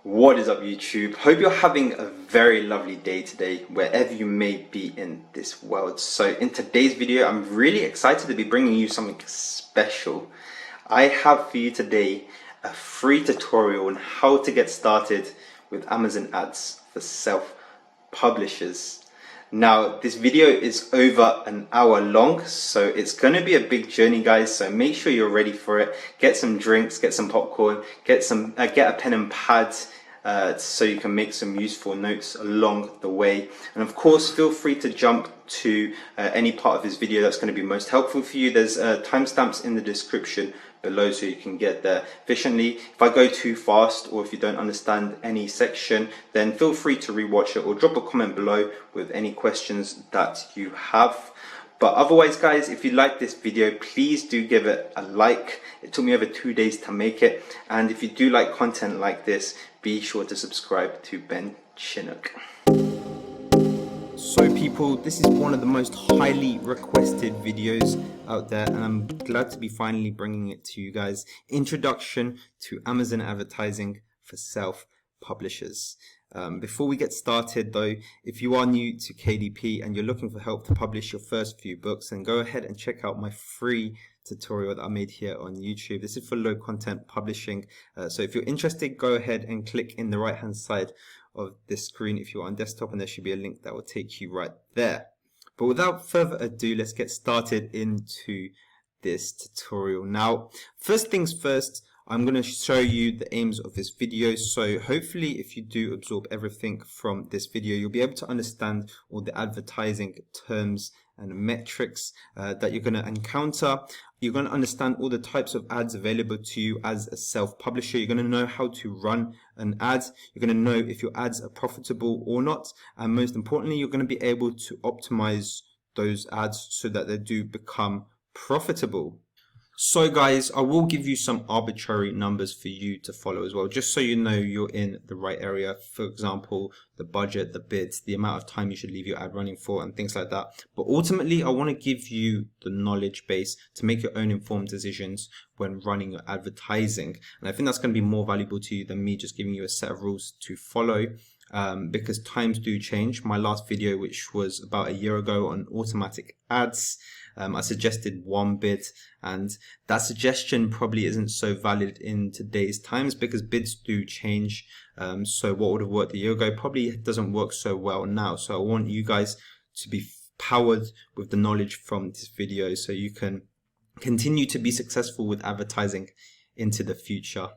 What is up, YouTube? Hope you're having a very lovely day today, wherever you may be in this world. So in today's video, I'm really excited to be bringing you something special. I have for you today a free tutorial on how to get started with Amazon ads for self-publishers. Now, this video is over an hour long, so it's going to be a big journey, guys. So make sure you're ready for it. Get some drinks, get some popcorn, get a pen and pad, so you can make some useful notes along the way. And of course, feel free to jump to any part of this video that's going to be most helpful for you. There's timestamps in the description below so you can get there efficiently. If I go too fast or if you don't understand any section, then feel free to rewatch it or drop a comment below with any questions that you have. But otherwise, guys, if you like this video, please do give it a like. It took me over 2 days to make it. And if you do like content like this, be sure to subscribe to Ben Chinook. So people, this is one of the most highly requested videos out there, and I'm glad to be finally bringing it to you guys. Introduction to Amazon advertising for self-publishers. Before we get started though, if you are new to KDP and you're looking for help to publish your first few books, then go ahead and check out my free tutorial that I made here on YouTube. This is for low content publishing. So if you're interested, go ahead and click in the right hand side of this screen if you're on desktop, and there should be a link that will take you right there. But without further ado, let's get started into this tutorial. Now, first things first, I'm going to show you the aims of this video. So hopefully if you do absorb everything from this video, you'll be able to understand all the advertising terms and metrics that you're going to encounter. You're going to understand all the types of ads available to you as a self-publisher. You're going to know how to run an ad. You're going to know if your ads are profitable or not. And most importantly, you're going to be able to optimize those ads so that they do become profitable. So guys, I will give you some arbitrary numbers for you to follow as well, just so you know you're in the right area. For example, the budget, the bids, the amount of time you should leave your ad running for, and things like that. But ultimately, I want to give you the knowledge base to make your own informed decisions when running your advertising. And I think that's going to be more valuable to you than me just giving you a set of rules to follow. Because times do change. My last video, which was about a year ago on automatic ads, I suggested one bid, and that suggestion probably isn't so valid in today's times because bids do change. So what would have worked a year ago probably doesn't work so well now. So I want you guys to be powered with the knowledge from this video so you can continue to be successful with advertising into the future.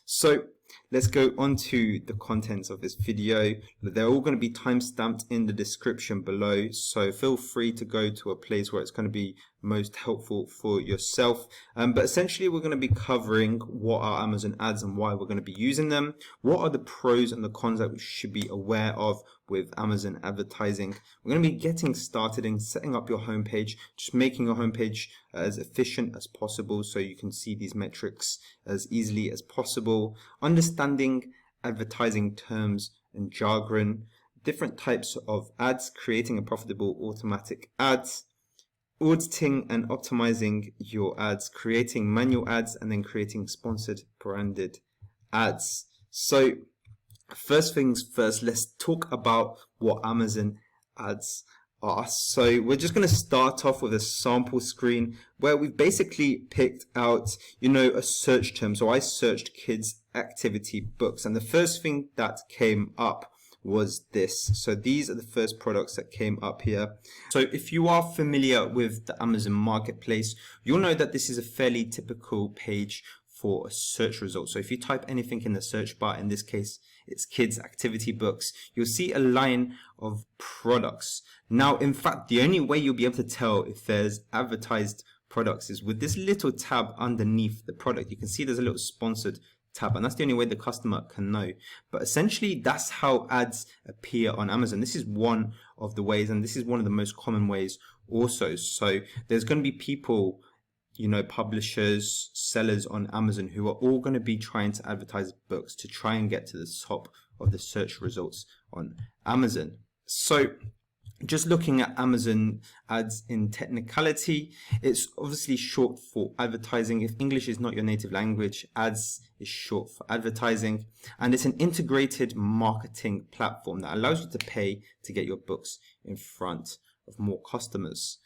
So let's go on to the contents of this video. They're all going to be timestamped in the description below, so feel free to go to a place where it's going to be most helpful for yourself. But essentially we're going to be covering what are Amazon ads and why we're going to be using them. What are the pros and the cons that we should be aware of with Amazon advertising. We're going to be getting started in setting up your homepage, just making your homepage as efficient as possible so you can see these metrics as easily as possible. Understanding advertising terms and jargon, different types of ads, creating a profitable automatic ads, auditing and optimizing your ads, creating manual ads, and then creating sponsored branded ads. So first things first, let's talk about what Amazon ads are. So we're just going to start off with a sample screen where we've basically picked out, a search term. So I searched kids activity books, and the first thing that came up was this. So these are the first products that came up here. So if you are familiar with the Amazon marketplace, you'll know that this is a fairly typical page for a search result. So if you type anything in the search bar, in this case it's kids activity books, you'll see a line of products. Now in fact, the only way you'll be able to tell if there's advertised products is with this little tab underneath the product. You can see there's a little sponsored tab, and that's the only way the customer can know. But essentially that's how ads appear on Amazon. This is one of the ways, and this is one of the most common ways also. So there's going to be people, publishers, sellers on Amazon who are all going to be trying to advertise books to try and get to the top of the search results on Amazon. So Just looking at Amazon ads in technicality, it's obviously short for advertising. If English is not your native language, ads is short for advertising. And it's an integrated marketing platform that allows you to pay to get your books in front of more customers.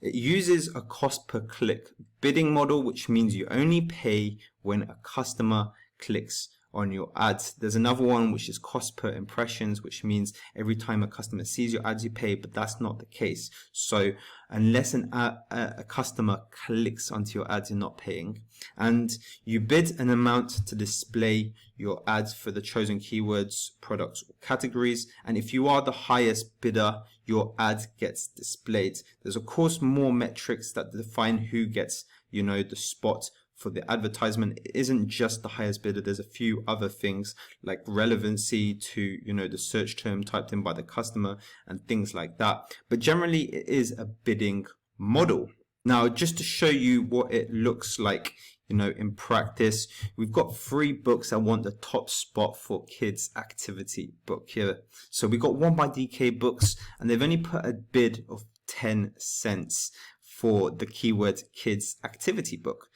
It uses a cost per click bidding model, which means you only pay when a customer clicks on your ads. There's another one which is cost per impressions, which means every time a customer sees your ads you pay, but that's not the case. So unless a customer clicks onto your ads, you're not paying. And you bid an amount to display your ads for the chosen keywords, products, or categories. And if you are the highest bidder, your ad gets displayed. There's of course more metrics that define who gets, the spot for the advertisement. It isn't just the highest bidder. There's a few other things like relevancy to, the search term typed in by the customer and things like that. But generally it is a bidding model. Now, just to show you what it looks like, in practice, we've got 3 books that want the top spot for kids activity book here. So we got one by DK Books, and they've only put a bid of 10 cents for the keyword kids activity book.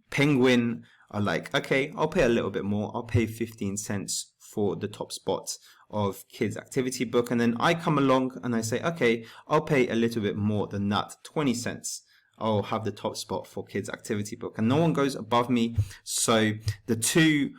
Penguin are like, okay, I'll pay a little bit more. I'll pay 15 cents for the top spot of kids activity book. And then I come along and I say, okay, I'll pay a little bit more than that, 20 cents. I'll have the top spot for kids activity book, and no one goes above me. So the 2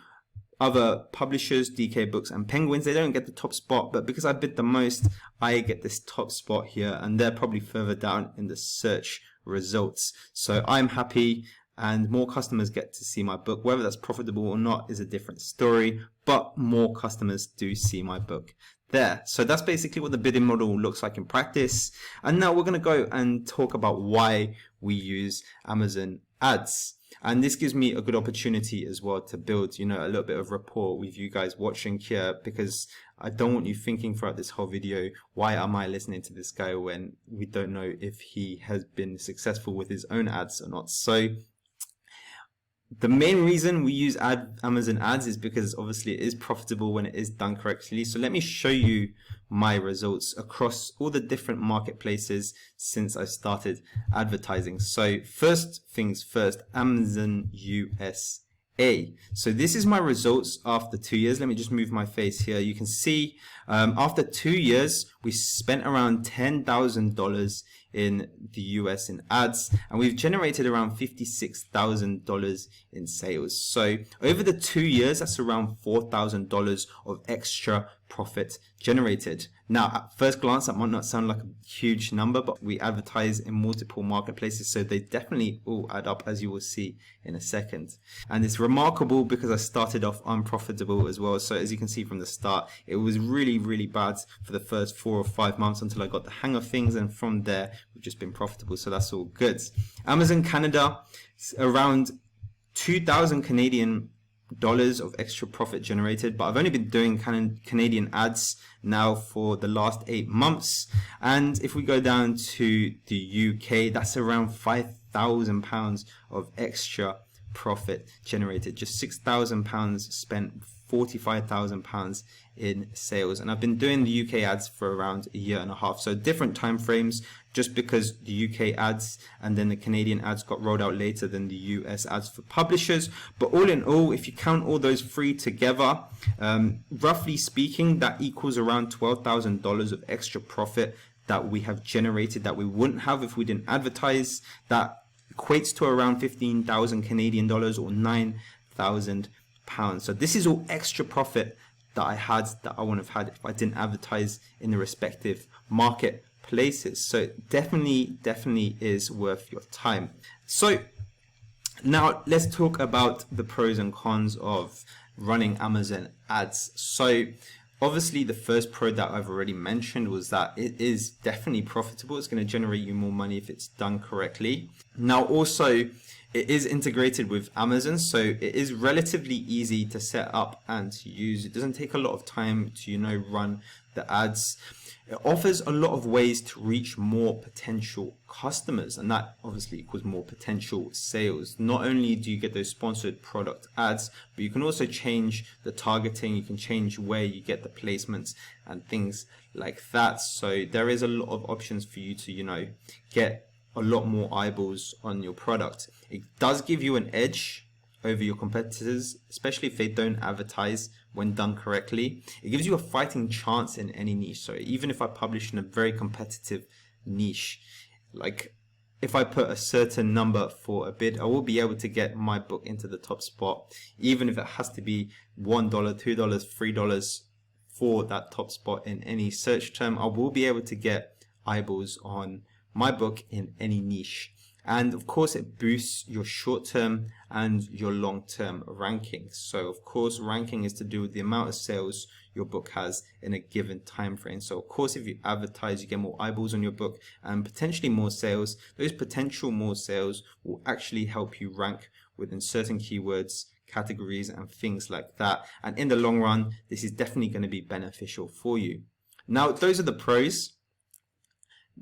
other publishers, DK Books and Penguins, they don't get the top spot, but because I bid the most, I get this top spot here, and they're probably further down in the search results. So I'm happy, and more customers get to see my book. Whether that's profitable or not is a different story, but more customers do see my book there. So that's basically what the bidding model looks like in practice. And now we're going to go and talk about why we use Amazon ads. And this gives me a good opportunity as well to build, a little bit of rapport with you guys watching here, because I don't want you thinking throughout this whole video, why am I listening to this guy when we don't know if he has been successful with his own ads or not. So the main reason we use Amazon ads is because obviously it is profitable when it is done correctly. So let me show you my results across all the different marketplaces since I started advertising. So first things first, Amazon USA. So this is my results after 2 years. Let me just move my face here. You can see after 2 years, we spent around $10,000 in the US in ads, and we've generated around $56,000 in sales. So over the 2 years, that's around $4,000 of extra profit generated. Now, at first glance, that might not sound like a huge number, but we advertise in multiple marketplaces, so they definitely all add up, as you will see in a second. And it's remarkable because I started off unprofitable as well. So as you can see from the start, it was really, really bad for the first 4 or 5 months until I got the hang of things, and from there, we've just been profitable, so that's all good. Amazon Canada, around 2,000 Canadian dollars of extra profit generated, but I've only been doing Canadian ads now for the last 8 months. And if we go down to the UK, that's around £5,000 of extra profit generated. Just £6,000 spent, £45,000 in sales. And I've been doing the UK ads for around a year and a half, so different time frames, just because the UK ads and then the Canadian ads got rolled out later than the US ads for publishers. But all in all, if you count all those 3 together, roughly speaking, that equals around $12,000 of extra profit that we have generated that we wouldn't have if we didn't advertise. That equates to around 15,000 Canadian dollars or £9,000. So this is all extra profit that I had that I wouldn't have had if I didn't advertise in the respective marketplaces. So definitely is worth your time. So now let's talk about the pros and cons of running Amazon ads. So obviously the first pro that I've already mentioned was that it is definitely profitable. It's going to generate you more money if it's done correctly. Now also, It is integrated with Amazon, so it is relatively easy to set up and to use. It doesn't take a lot of time to, run the ads. It offers a lot of ways to reach more potential customers, and that obviously equals more potential sales. Not only do you get those sponsored product ads, but you can also change the targeting, you can change where you get the placements and things like that. So there is a lot of options for you to, get a lot more eyeballs on your product. It does give you an edge over your competitors, especially if they don't advertise when done correctly. It gives you a fighting chance in any niche. So even if I publish in a very competitive niche, like if I put a certain number for a bid, I will be able to get my book into the top spot, even if it has to be $1, $2, $3 for that top spot in any search term. I will be able to get eyeballs on my book in any niche. And of course, it boosts your short-term and your long-term rankings. So of course, ranking is to do with the amount of sales your book has in a given time frame. So of course, if you advertise, you get more eyeballs on your book and potentially more sales. Those potential more sales will actually help you rank within certain keywords, categories, and things like that. And in the long run, this is definitely going to be beneficial for you. Now, those are the pros.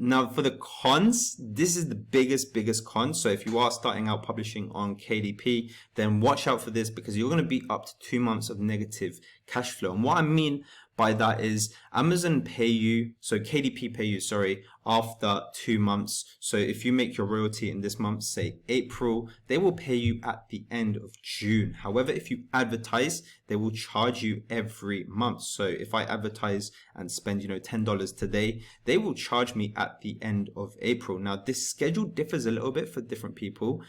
Now for the cons, this is the biggest con. So if you are starting out publishing on KDP, then watch out for this, because you're going to be up to 2 months of negative cash flow. And what I mean by that is Amazon pay you, so KDP pay you, sorry, after 2 months. So if you make your royalty in this month, say April, they will pay you at the end of June. However, if you advertise, they will charge you every month. So if I advertise and spend, $10 today, they will charge me at the end of April. Now this schedule differs a little bit for different people.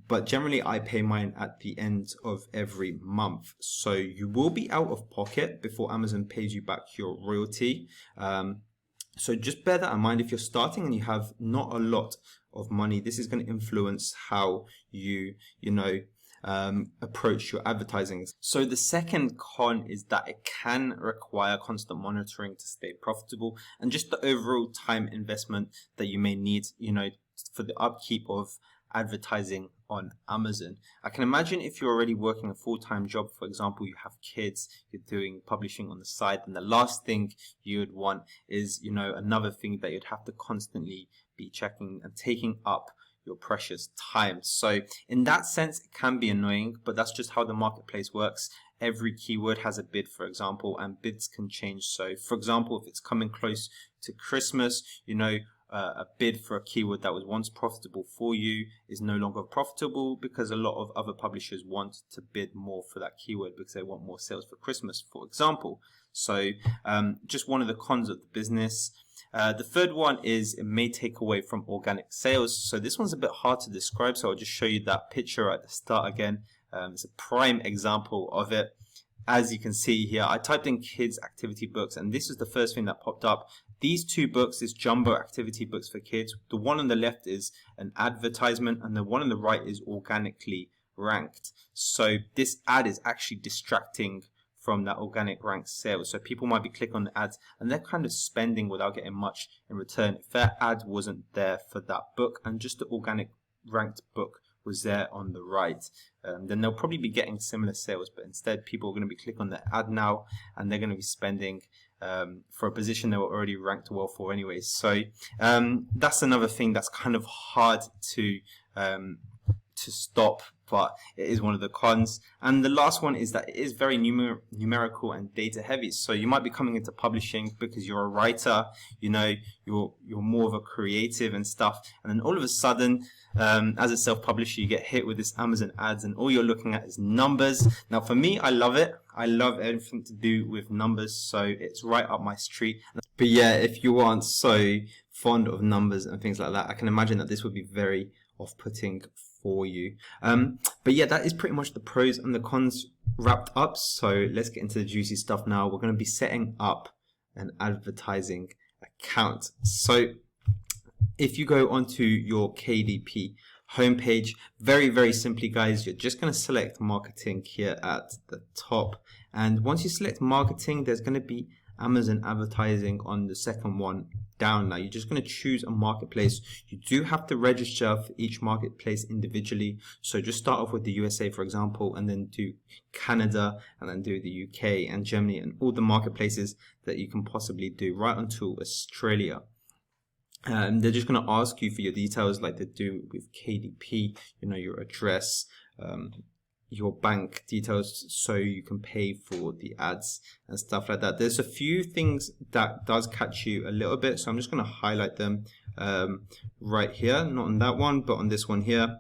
But generally I pay mine at the end of every month. So you will be out of pocket before Amazon pays you back your royalty. So just bear that in mind. If you're starting and you have not a lot of money, this is going to influence how you approach your advertising. So the second con is that it can require constant monitoring to stay profitable, and just the overall time investment that you may need, for the upkeep of advertising on Amazon. I can imagine if you're already working a full-time job, for example, you have kids, you're doing publishing on the side, and the last thing you would want is, another thing that you'd have to constantly be checking and taking up your precious time. So in that sense, it can be annoying, but that's just how the marketplace works. Every keyword has a bid, for example, and bids can change. So for example, if it's coming close to Christmas, a bid for a keyword that was once profitable for you is no longer profitable, because a lot of other publishers want to bid more for that keyword because they want more sales for Christmas, for example. So just one of the cons of the business. The third one is it may take away from organic sales. So this one's a bit hard to describe, so I'll just show you that picture at the start again. It's a prime example of it. As you can see here, I typed in kids activity books, and this is the first thing that popped up. These two books, this jumbo activity books for kids, the one on the left is an advertisement and the one on the right is organically ranked. So this ad is actually distracting from that organic ranked sales. So people might be clicking on the ads and they're kind of spending without getting much in return. If that ad wasn't there for that book and just the organic ranked book was there on the right, then they'll probably be getting similar sales, but instead people are going to be clicking on the ad now and they're going to be spending for a position they were already ranked well for anyways. So that's another thing that's kind of hard to stop, but it is one of the cons. And the last one is that it is very numerical and data heavy. So you might be coming into publishing because you're a writer, you're more of a creative and stuff, and then all of a sudden, as a self-publisher, you get hit with this Amazon ads and all you're looking at is numbers. Now for me, I love it. I love everything to do with numbers, so it's right up my street. But yeah, if you aren't so fond of numbers and things like that, I can imagine that this would be very off-putting for you. But yeah, that is pretty much the pros and the cons wrapped up. So let's get into the juicy stuff now. We're going to be setting up an advertising account. So if you go onto your KDP homepage, very simply, guys, you're just going to select marketing here at the top. And once you select marketing, there's going to be Amazon advertising on the second one down. Now you're just going to choose a marketplace. You do have to register for each marketplace individually. So just start off with the USA, for example, and then do Canada, and then do the UK and Germany and all the marketplaces that you can possibly do, right until Australia. They're just going to ask you for your details like they do with KDP, you know, your address, your bank details, so you can pay for the ads and stuff like that. There's a few things that does catch you a little bit, so I'm just going to highlight them right here, not on that one but on this one here.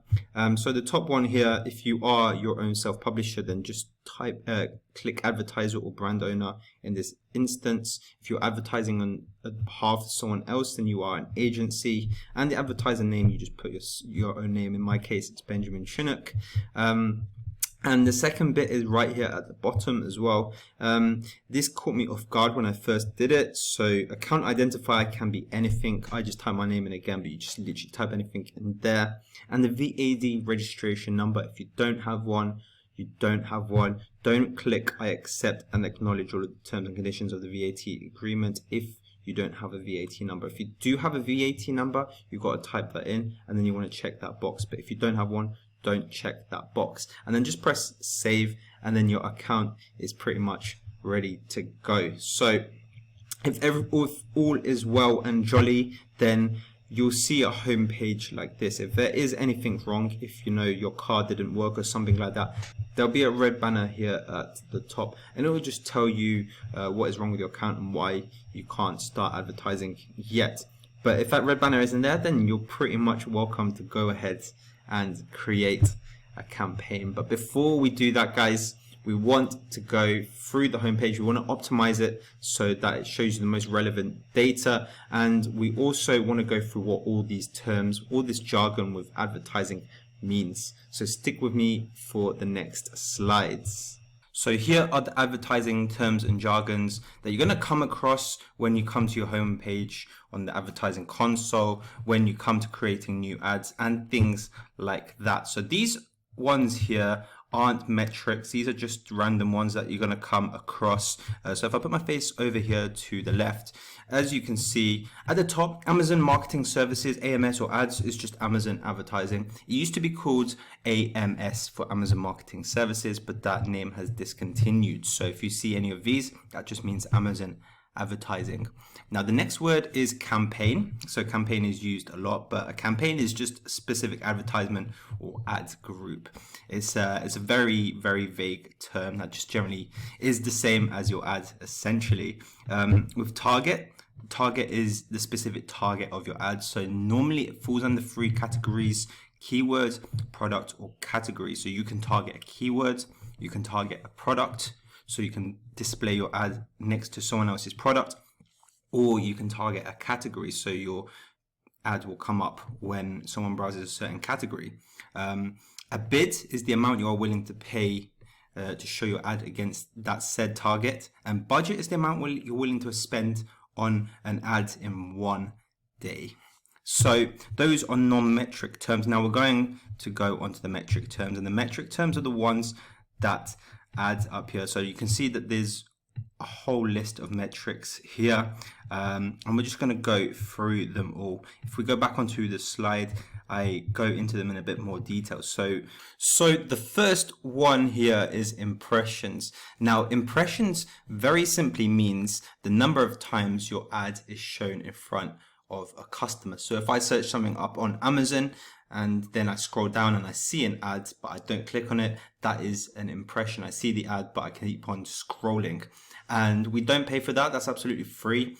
So the top one here, if you are your own self-publisher, then just click advertiser or brand owner in this instance. If you're advertising on behalf of someone else, then you are an agency, and the advertiser name, you just put your own name. In my case, it's Benjamin Chinook. And the second bit is right here at the bottom as well. This caught me off guard when I first did it. So account identifier can be anything. I just type my name in again, but you just literally type anything in there. And the VAD registration number, if you don't have one, you don't have one. Don't click I accept and acknowledge all of the terms and conditions of the VAT agreement if you don't have a VAT number. If you do have a VAT number, you've got to type that in, and then you want to check that box. But if you don't have one, don't check that box, and then just press save, and then your account is pretty much ready to go. So if all is well and jolly, then you'll see a home page like this. If there is anything wrong, if you know your card didn't work or something like that, there'll be a red banner here at the top, and it will just tell you what is wrong with your account and why you can't start advertising yet. But if that red banner isn't there, then you're pretty much welcome to go ahead and create a campaign. But before we do that, guys, we want to go through the homepage. We want to optimize it so that it shows you the most relevant data, and we also want to go through what all these terms, all this jargon with advertising means. So stick with me for the next slides. So here are the advertising terms and jargons that you're going to come across when you come to your home page on the advertising console, when you come to creating new ads and things like that. So these ones here aren't metrics. These are just random ones that you're going to come across. So if I put my face over here to the left, as you can see at the top, Amazon Marketing Services, AMS, or ads is just Amazon advertising. It used to be called AMS for Amazon Marketing Services, but that name has discontinued. So if you see any of these, that just means Amazon advertising. Now the next word is campaign. So campaign is used a lot, but a campaign is just a specific advertisement or ad group. It's a very, very vague term that just generally is the same as your ad essentially. With target is the specific target of your ad. So normally it falls under 3 categories: keyword, product, or category. So you can target a keyword, you can target a product, so you can display your ad next to someone else's product, or you can target a category, so your ad will come up when someone browses a certain category. A bid is the amount you are willing to pay to show your ad against that said target, and budget is the amount you're willing to spend on an ad in one day. So those are non-metric terms. Now we're going to go onto the metric terms, and the metric terms are the ones that add up here. So you can see that there's a whole list of metrics here, and we're just going to go through them all. If we go back onto the slide, I go into them in a bit more detail. So the first one here is impressions. Now impressions very simply means the number of times your ad is shown in front of a customer. So if I search something up on Amazon and then I scroll down and I see an ad but I don't click on it, that is an impression. I see the ad but I keep on scrolling, and we don't pay for that. That's absolutely free.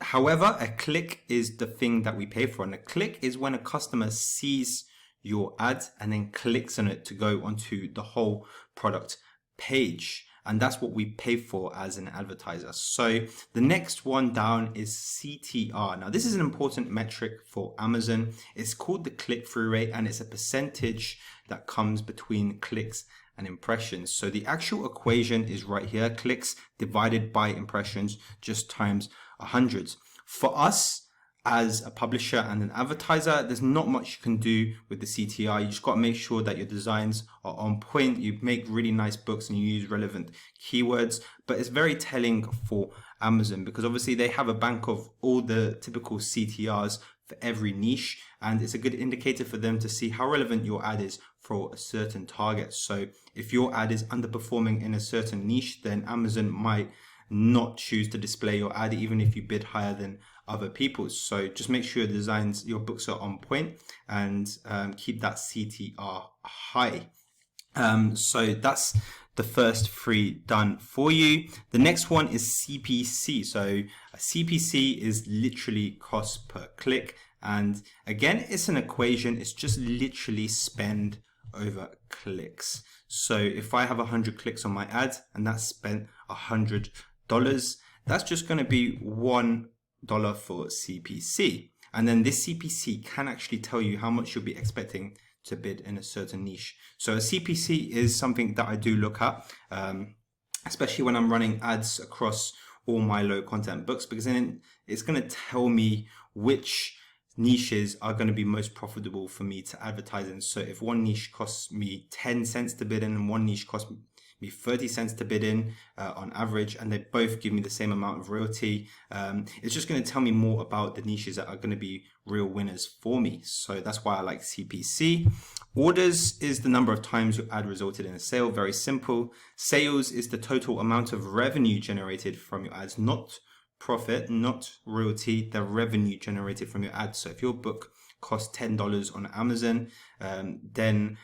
However, a click is the thing that we pay for, and a click is when a customer sees your ad and then clicks on it to go onto the whole product page. And that's what we pay for as an advertiser. So the next one down is CTR. Now this is an important metric for Amazon. It's called the click-through rate, and it's a percentage that comes between clicks and impressions. So the actual equation is right here: clicks divided by impressions just times 100. For us as a publisher and an advertiser, there's not much you can do with the CTR. You just got to make sure that your designs are on point. You make really nice books and you use relevant keywords. But it's very telling for Amazon because obviously they have a bank of all the typical CTRs for every niche, and it's a good indicator for them to see how relevant your ad is for a certain target. So if your ad is underperforming in a certain niche, then Amazon might not choose to display your ad even if you bid higher than other people's. So just make sure your designs, your books are on point, and keep that CTR high. So that's the first three done for you. The next one is CPC. So a CPC is literally cost per click. And again, it's an equation. It's just literally spend over clicks. So if I have 100 clicks on my ad and that's spent $100, that's just going to be $1 for CPC. And then this CPC can actually tell you how much you'll be expecting to bid in a certain niche. So a CPC is something that I do look at, especially when I'm running ads across all my low content books, because then it's going to tell me which niches are going to be most profitable for me to advertise in. So if one niche costs me 10 cents to bid in and one niche costs me 30 cents to bid in on average, and they both give me the same amount of royalty, it's just going to tell me more about the niches that are going to be real winners for me. So that's why I like CPC. Orders is the number of times your ad resulted in a sale. Very simple. Sales is the total amount of revenue generated from your ads, not profit, not royalty, the revenue generated from your ads. So if your book costs $10 on Amazon, then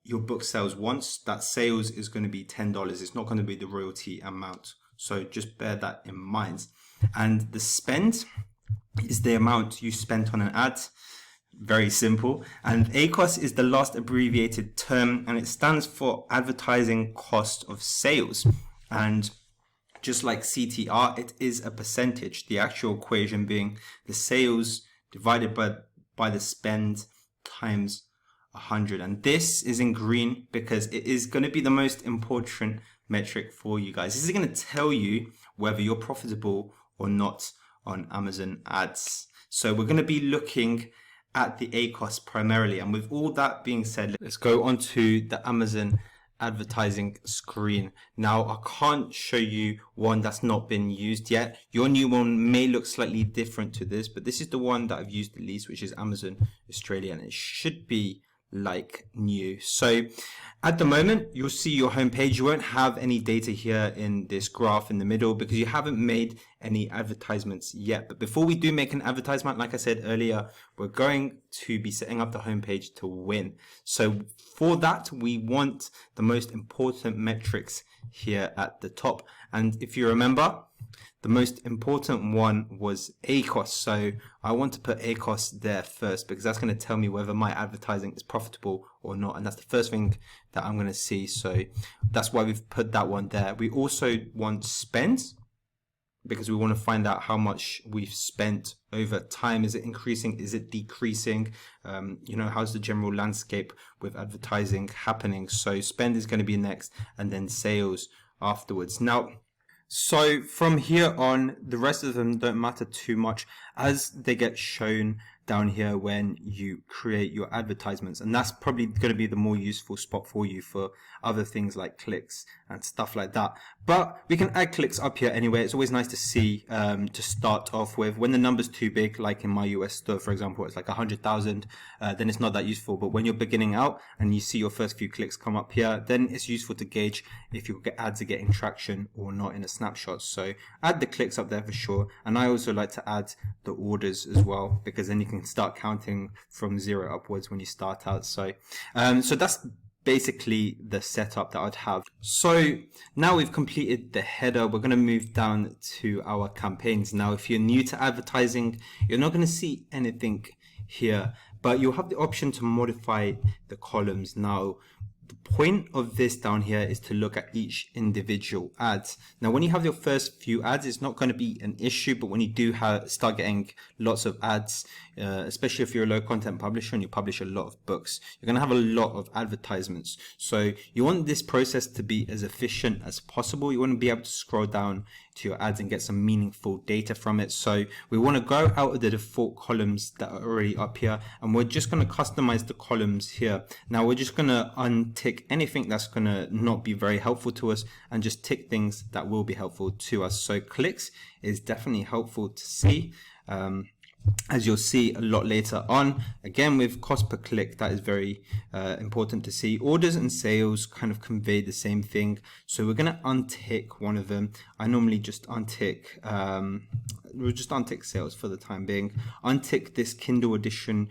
your book sells once, that sales is going to be $10. It's not going to be the royalty amount. So just bear that in mind. And the spend is the amount you spent on an ad. Very simple. And ACOS is the last abbreviated term, and it stands for advertising cost of sales. And just like CTR, it is a percentage, the actual equation being the sales divided by the spend times 100. And this is in green because it is going to be the most important metric for you guys. This is going to tell you whether you're profitable or not on Amazon ads. So we're going to be looking at the ACOS primarily. And with all that being said, let's go on to the Amazon advertising screen. Now I can't show you one that's not been used yet. Your new one may look slightly different to this, but this is the one that I've used the least, which is Amazon Australia, and it should be like new. So at the moment, you'll see your homepage. You won't have any data here in this graph in the middle because you haven't made any advertisements yet. But before we do make an advertisement, like I said earlier, we're going to be setting up the homepage to win. So for that, we want the most important metrics here at the top. And if you remember, the most important one was ACOS. So I want to put ACOS there first because that's going to tell me whether my advertising is profitable or not. And that's the first thing that I'm going to see. So that's why we've put that one there. We also want spend because we want to find out how much we've spent over time. Is it increasing? Is it decreasing? How's the general landscape with advertising happening? So spend is going to be next, and then sales afterwards. Now, so from here on, the rest of them don't matter too much as they get shown down here when you create your advertisements. And that's probably going to be the more useful spot for you for other things like clicks and stuff like that. But we can add clicks up here anyway. It's always nice to see to start off with. When the number's too big, like in my US store, for example, it's like 100,000, then it's not that useful. But when you're beginning out and you see your first few clicks come up here, then it's useful to gauge if your ads are getting traction or not in a snapshot. So add the clicks up there for sure. And I also like to add the orders as well, because then you can start counting from 0 upwards when you start out. So that's basically the setup that I'd have. So now we've completed the header, we're going to move down to our campaigns. Now, if you're new to advertising, you're not going to see anything here, but you'll have the option to modify the columns. Now, the point of this down here is to look at each individual ad. Now, when you have your first few ads, it's not going to be an issue, but when you do start getting lots of ads, especially if you're a low content publisher and you publish a lot of books, you're going to have a lot of advertisements. So you want this process to be as efficient as possible. You want to be able to scroll down to your ads and get some meaningful data from it. So we want to go out of the default columns that are already up here, and we're just going to customize the columns here. Now we're just going to untick anything that's going to not be very helpful to us and just tick things that will be helpful to us. So clicks is definitely helpful to see. As you'll see a lot later on, again with cost per click, that is very important to see. Orders and sales kind of convey the same thing, so we're going to untick one of them. I normally just untick we'll just untick sales for the time being. Untick this Kindle edition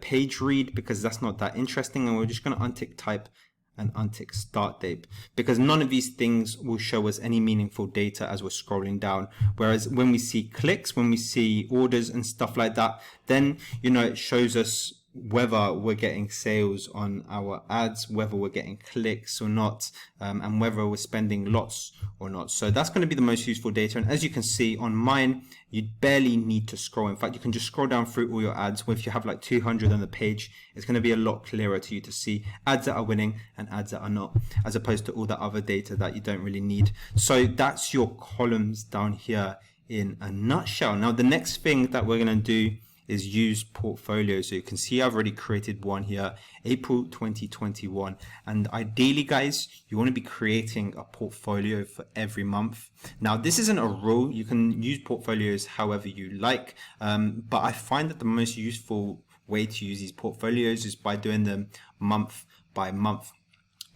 page read because that's not that interesting, and we're just going to untick type and untick start date because none of these things will show us any meaningful data as we're scrolling down. Whereas when we see clicks, when we see orders and stuff like that, then it shows us whether we're getting sales on our ads, whether we're getting clicks or not, and whether we're spending lots or not. So that's going to be the most useful data. And as you can see on mine, you barely need to scroll. In fact, you can just scroll down through all your ads. If you have like 200 on the page, it's going to be a lot clearer to you to see ads that are winning and ads that are not, as opposed to all that other data that you don't really need. So that's your columns down here in a nutshell. Now, the next thing that we're going to do is use portfolios. So you can see I've already created one here, April 2021, and ideally guys, you want to be creating a portfolio for every month. Now this isn't a rule, you can use portfolios however you like, but I find that the most useful way to use these portfolios is by doing them month by month.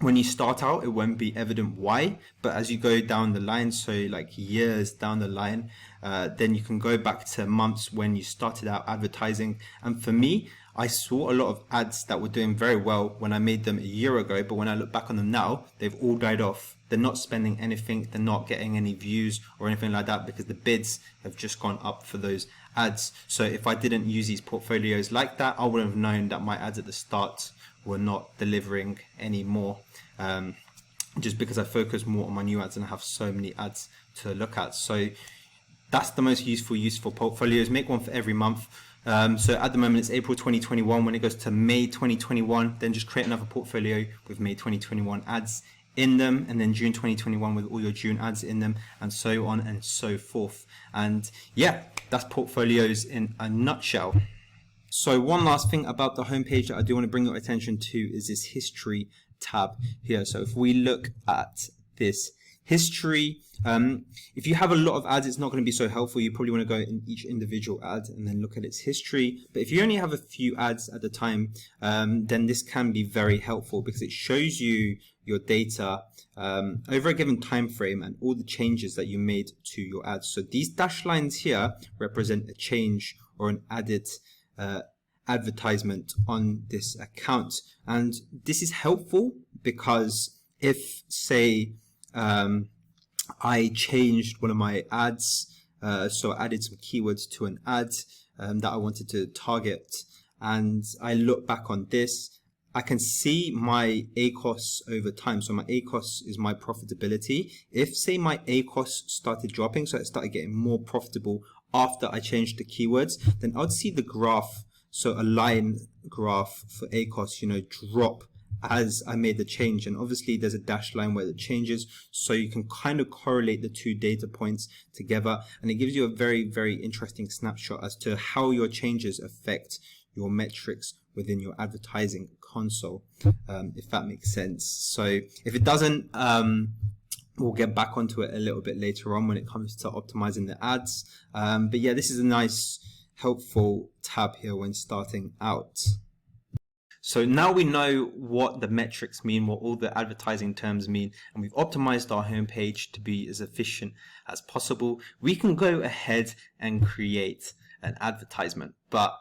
When you start out, it won't be evident why, but as you go down the line, so like years down the line, then you can go back to months when you started out advertising. And for me, I saw a lot of ads that were doing very well when I made them a year ago, but when I look back on them now, they've all died off. They're not spending anything, they're not getting any views or anything like that because the bids have just gone up for those ads. So if I didn't use these portfolios like that, I would have known that my ads at the start were not delivering anymore, just because I focus more on my new ads and I have so many ads to look at. So that's the most useful use for portfolios. Make one for every month. So at the moment it's April 2021. When it goes to May 2021, then just create another portfolio with May 2021 ads in them, and then June 2021 with all your June ads in them, and so on and so forth. And yeah, that's portfolios in a nutshell. So one last thing about the homepage that I do want to bring your attention to is this history tab here. So if we look at this history, if you have a lot of ads, it's not going to be so helpful. You probably want to go in each individual ad and then look at its history. But if you only have a few ads at a time, then this can be very helpful because it shows you your data over a given time frame and all the changes that you made to your ads. So these dashed lines here represent a change or an added advertisement on this account, and this is helpful because if say I changed one of my ads, so I added some keywords to an ad that I wanted to target, and I look back on this, I can see my ACOS over time. So my ACOS is my profitability. If say my ACOS started dropping, so it started getting more profitable after I changed the keywords, then I'd see the graph, so a line graph for ACOS, drop as I made the change. And obviously there's a dashed line where it changes, so you can kind of correlate the two data points together, and it gives you a very, very interesting snapshot as to how your changes affect your metrics within your advertising console, if that makes sense. So if it doesn't, we'll get back onto it a little bit later on when it comes to optimizing the ads. But yeah, this is a nice, helpful tab here when starting out. So now we know what the metrics mean, what all the advertising terms mean, and we've optimized our homepage to be as efficient as possible. We can go ahead and create an advertisement, but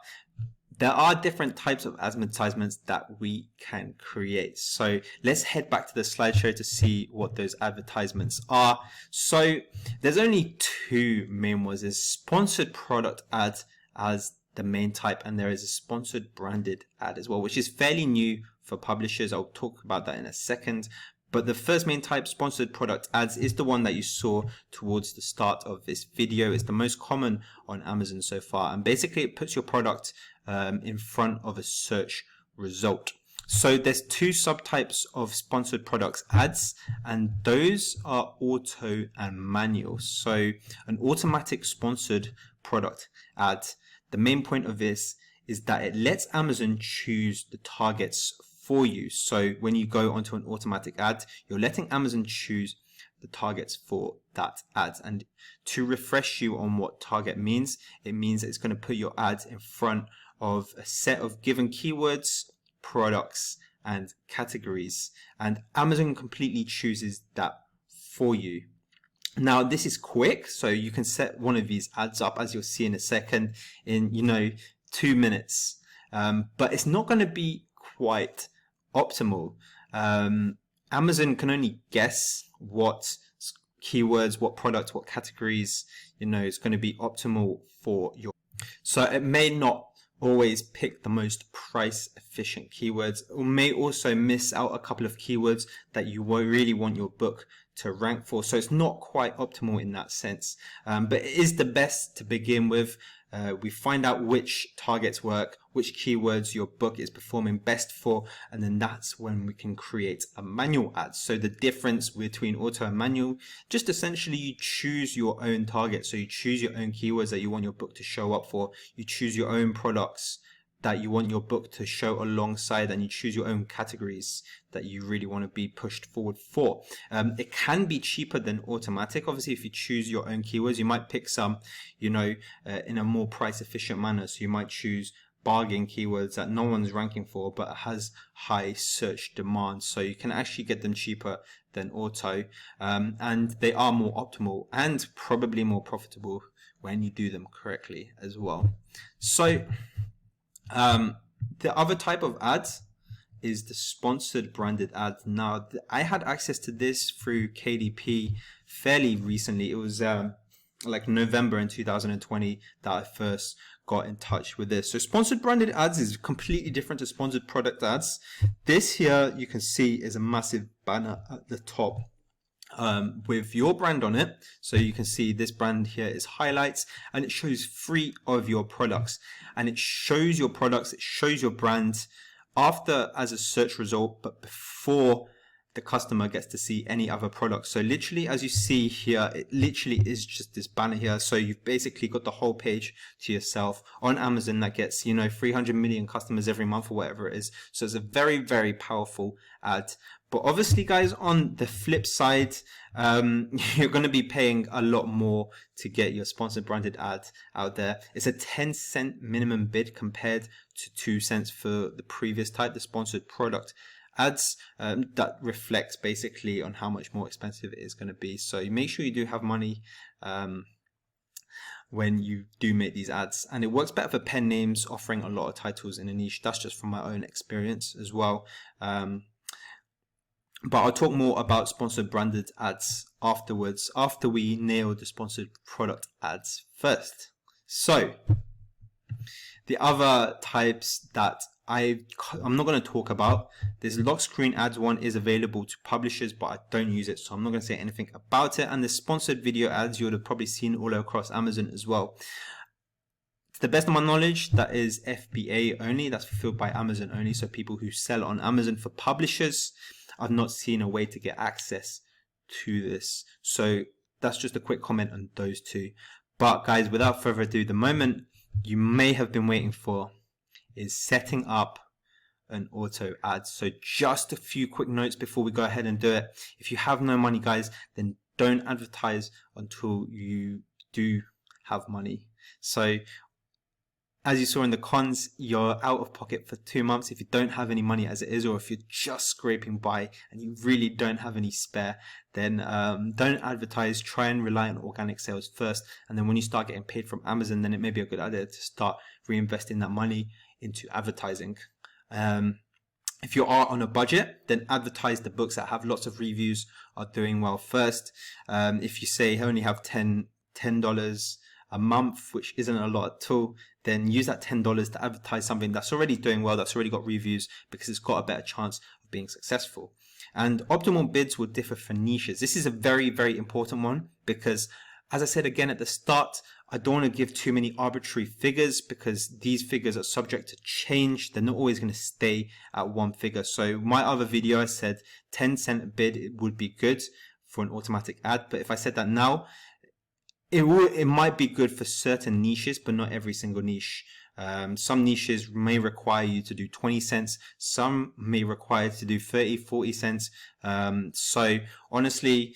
there are different types of advertisements that we can create. So let's head back to the slideshow to see what those advertisements are. So there's only two main ones. There's sponsored product ads as the main type, and there is a sponsored branded ad as well, which is fairly new for publishers. I'll talk about that in a second. But the first main type, sponsored product ads, is the one that you saw towards the start of this video. It's the most common on Amazon so far, and basically it puts your product in front of a search result. So there's two subtypes of sponsored products ads, and those are auto and manual. So an automatic sponsored product ad, the main point of this is that it lets Amazon choose the targets for you. So when you go onto an automatic ad, you're letting Amazon choose the targets for that ad. And to refresh you on what target means, it means it's going to put your ads in front of a set of given keywords, products, and categories, and Amazon completely chooses that for you. Now this is quick, so you can set one of these ads up, as you'll see in a second, in 2 minutes, but it's not going to be quite optimal. Amazon can only guess what keywords, what products, what categories is going to be optimal for your, so it may not always pick the most price efficient keywords, or may also miss out a couple of keywords that you really want your book to rank for. So it's not quite optimal in that sense, but it is the best to begin with. We find out which targets work, which keywords your book is performing best for, and then that's when we can create a manual ad. So the difference between auto and manual, just essentially you choose your own target. So you choose your own keywords that you want your book to show up for, you choose your own products that you want your book to show alongside, and you choose your own categories that you really want to be pushed forward for. It can be cheaper than automatic. Obviously, if you choose your own keywords, you might pick some, in a more price efficient manner. So you might choose bargain keywords that no one's ranking for, but it has high search demand. So you can actually get them cheaper than auto, and they are more optimal and probably more profitable when you do them correctly as well. So the other type of ads is the sponsored branded ads. Now, I had access to this through KDP fairly recently. It was like November in 2020 that I first got in touch with this. So sponsored branded ads is completely different to sponsored product ads. This here you can see is a massive banner at the top with your brand on it. So you can see this brand here is highlights, and it shows 3 of your products, and it shows your products, it shows your brand after as a search result, but before the customer gets to see any other products. So literally, as you see here, it literally is just this banner here. So you've basically got the whole page to yourself on Amazon that gets 300 million customers every month or whatever it is. So it's a very, very powerful ad. But obviously, guys, on the flip side, you're going to be paying a lot more to get your sponsored branded ad out there. It's a 10-cent minimum bid compared to 2 cents for the previous type, the sponsored product ads. That reflects basically on how much more expensive it is going to be. So you make sure you do have money when you do make these ads, and it works better for pen names offering a lot of titles in a niche. That's just from my own experience as well. But I'll talk more about sponsored branded ads afterwards, after we nail the sponsored product ads first. So the other types that I'm not going to talk about, this lock screen ads one is available to publishers, but I don't use it, so I'm not going to say anything about it. And the sponsored video ads, you would have probably seen all across Amazon as well. To the best of my knowledge, that is FBA only, that's fulfilled by Amazon only, so people who sell on Amazon. For publishers, I've not seen a way to get access to this. So that's just a quick comment on those two. But guys, without further ado, the moment you may have been waiting for is setting up an auto ad. So just a few quick notes before we go ahead and do it. If you have no money, guys, then don't advertise until you do have money. So as you saw in the cons, you're out of pocket for 2 months if you don't have any money as it is, or if you're just scraping by and you really don't have any spare, then don't advertise. Try and rely on organic sales first, and then when you start getting paid from Amazon, then it may be a good idea to start reinvesting that money into advertising. If you are on a budget, then advertise the books that have lots of reviews are doing well first. If you say only have $10 a month, which isn't a lot at all, then use that $10 to advertise something that's already doing well, that's already got reviews, because it's got a better chance of being successful. And optimal bids will differ for niches. This is a very, very important one, because as I said again at the start I don't want to give too many arbitrary figures because these figures are subject to change. They're not always going to stay at one figure. So my other video, I said 10 cent a bid, it would be good for an automatic ad. But if I said that now, it might be good for certain niches, but not every single niche. Some niches may require you to do 20 cents. Some may require you to do 30, 40 cents. So honestly,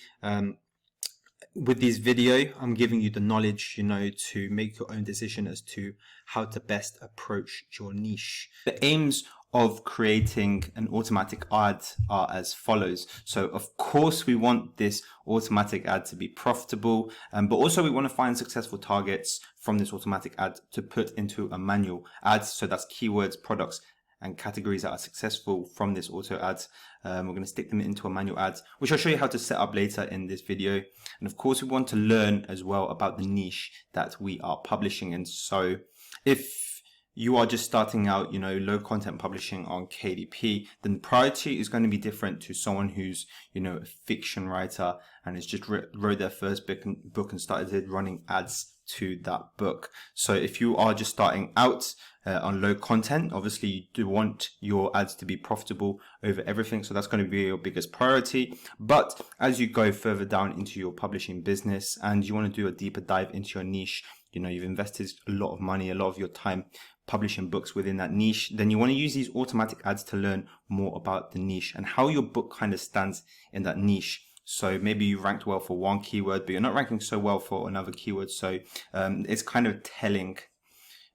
with this video, I'm giving you the knowledge, to make your own decision as to how to best approach your niche. The aims of creating an automatic ad are as follows. So of course we want this automatic ad to be profitable, but also we want to find successful targets from this automatic ad to put into a manual ad. So that's keywords, products, and categories that are successful from this auto ad. We're going to stick them into a manual ad, which I'll show you how to set up later in this video. And of course, we want to learn as well about the niche that we are publishing in. So if you are just starting out, low content publishing on KDP, then the priority is going to be different to someone who's, a fiction writer and has just wrote their first book and started running ads to that book. So if you are just starting out on low content, obviously you do want your ads to be profitable over everything. So that's going to be your biggest priority. But as you go further down into your publishing business and you want to do a deeper dive into your niche, you've invested a lot of money, a lot of your time publishing books within that niche, then you want to use these automatic ads to learn more about the niche and how your book kind of stands in that niche. So maybe you ranked well for one keyword, but you're not ranking so well for another keyword. So it's kind of telling.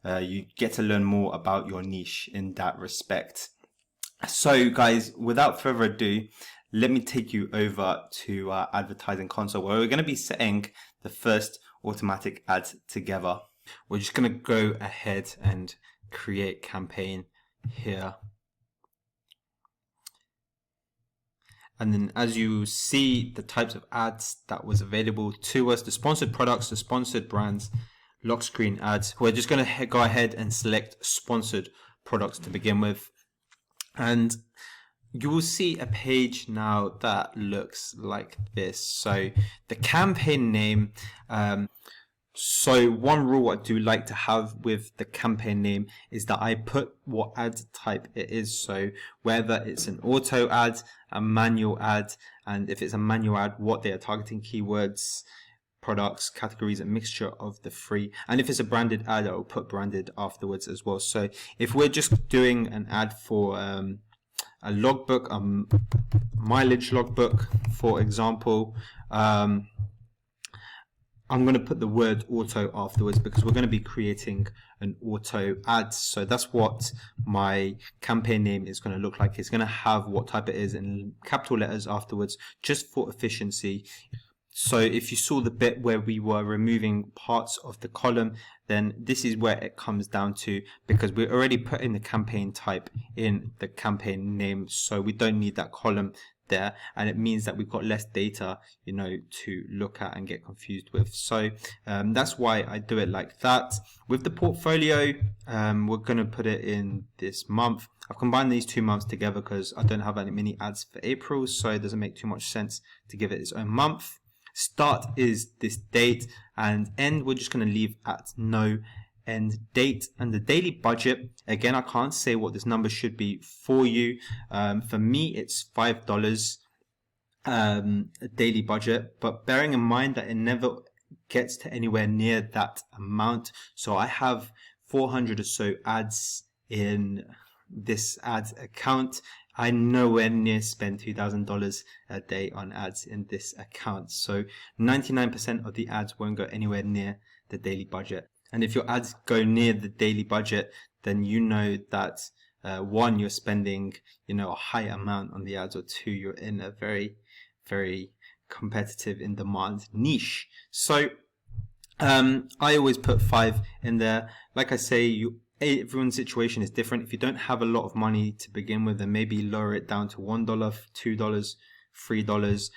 You get to learn more about your niche in that respect. So guys, without further ado, let me take you over to our advertising console where we're going to be setting the first automatic ad together. We're just going to go ahead and create campaign here. And then as you see the types of ads that was available to us, the sponsored products, the sponsored brands, lock screen ads, we're just going to go ahead and select sponsored products to begin with. And you will see a page now that looks like this. So the campaign name, so one rule I do like to have with the campaign name is that I put what ad type it is. So whether it's an auto ad, a manual ad, and if it's a manual ad, what they are targeting, keywords, products, categories, a mixture of the three. And if it's a branded ad, I'll put branded afterwards as well. So if we're just doing an ad for a logbook, mileage logbook, for example, I'm going to put the word auto afterwards because we're going to be creating an auto ad. So that's what my campaign name is going to look like. It's going to have what type it is in capital letters afterwards, just for efficiency. So if you saw the bit where we were removing parts of the column, then this is where it comes down to, because we're already putting the campaign type in the campaign name. So we don't need that column there, and it means that we've got less data, to look at and get confused with. So that's why I do it like that. With the portfolio, we're going to put it in this month. I've combined these 2 months together because I don't have any many ads for April, so it doesn't make too much sense to give it its own month. Start is this date, and end we're just going to leave at no end date. And the daily budget, again, I can't say what this number should be for you. For me, it's $5 a daily budget, but bearing in mind that it never gets to anywhere near that amount. So I have 400 or so ads in this ads account. I nowhere near spend $2,000 a day on ads in this account. So 99% of the ads won't go anywhere near the daily budget. And if your ads go near the daily budget, then you know that one, you're spending, a high amount on the ads, or two, you're in a very, very competitive in demand niche. So I always put 5 in there. Like I say, everyone's situation is different. If you don't have a lot of money to begin with, then maybe lower it down to $1, $2, $3.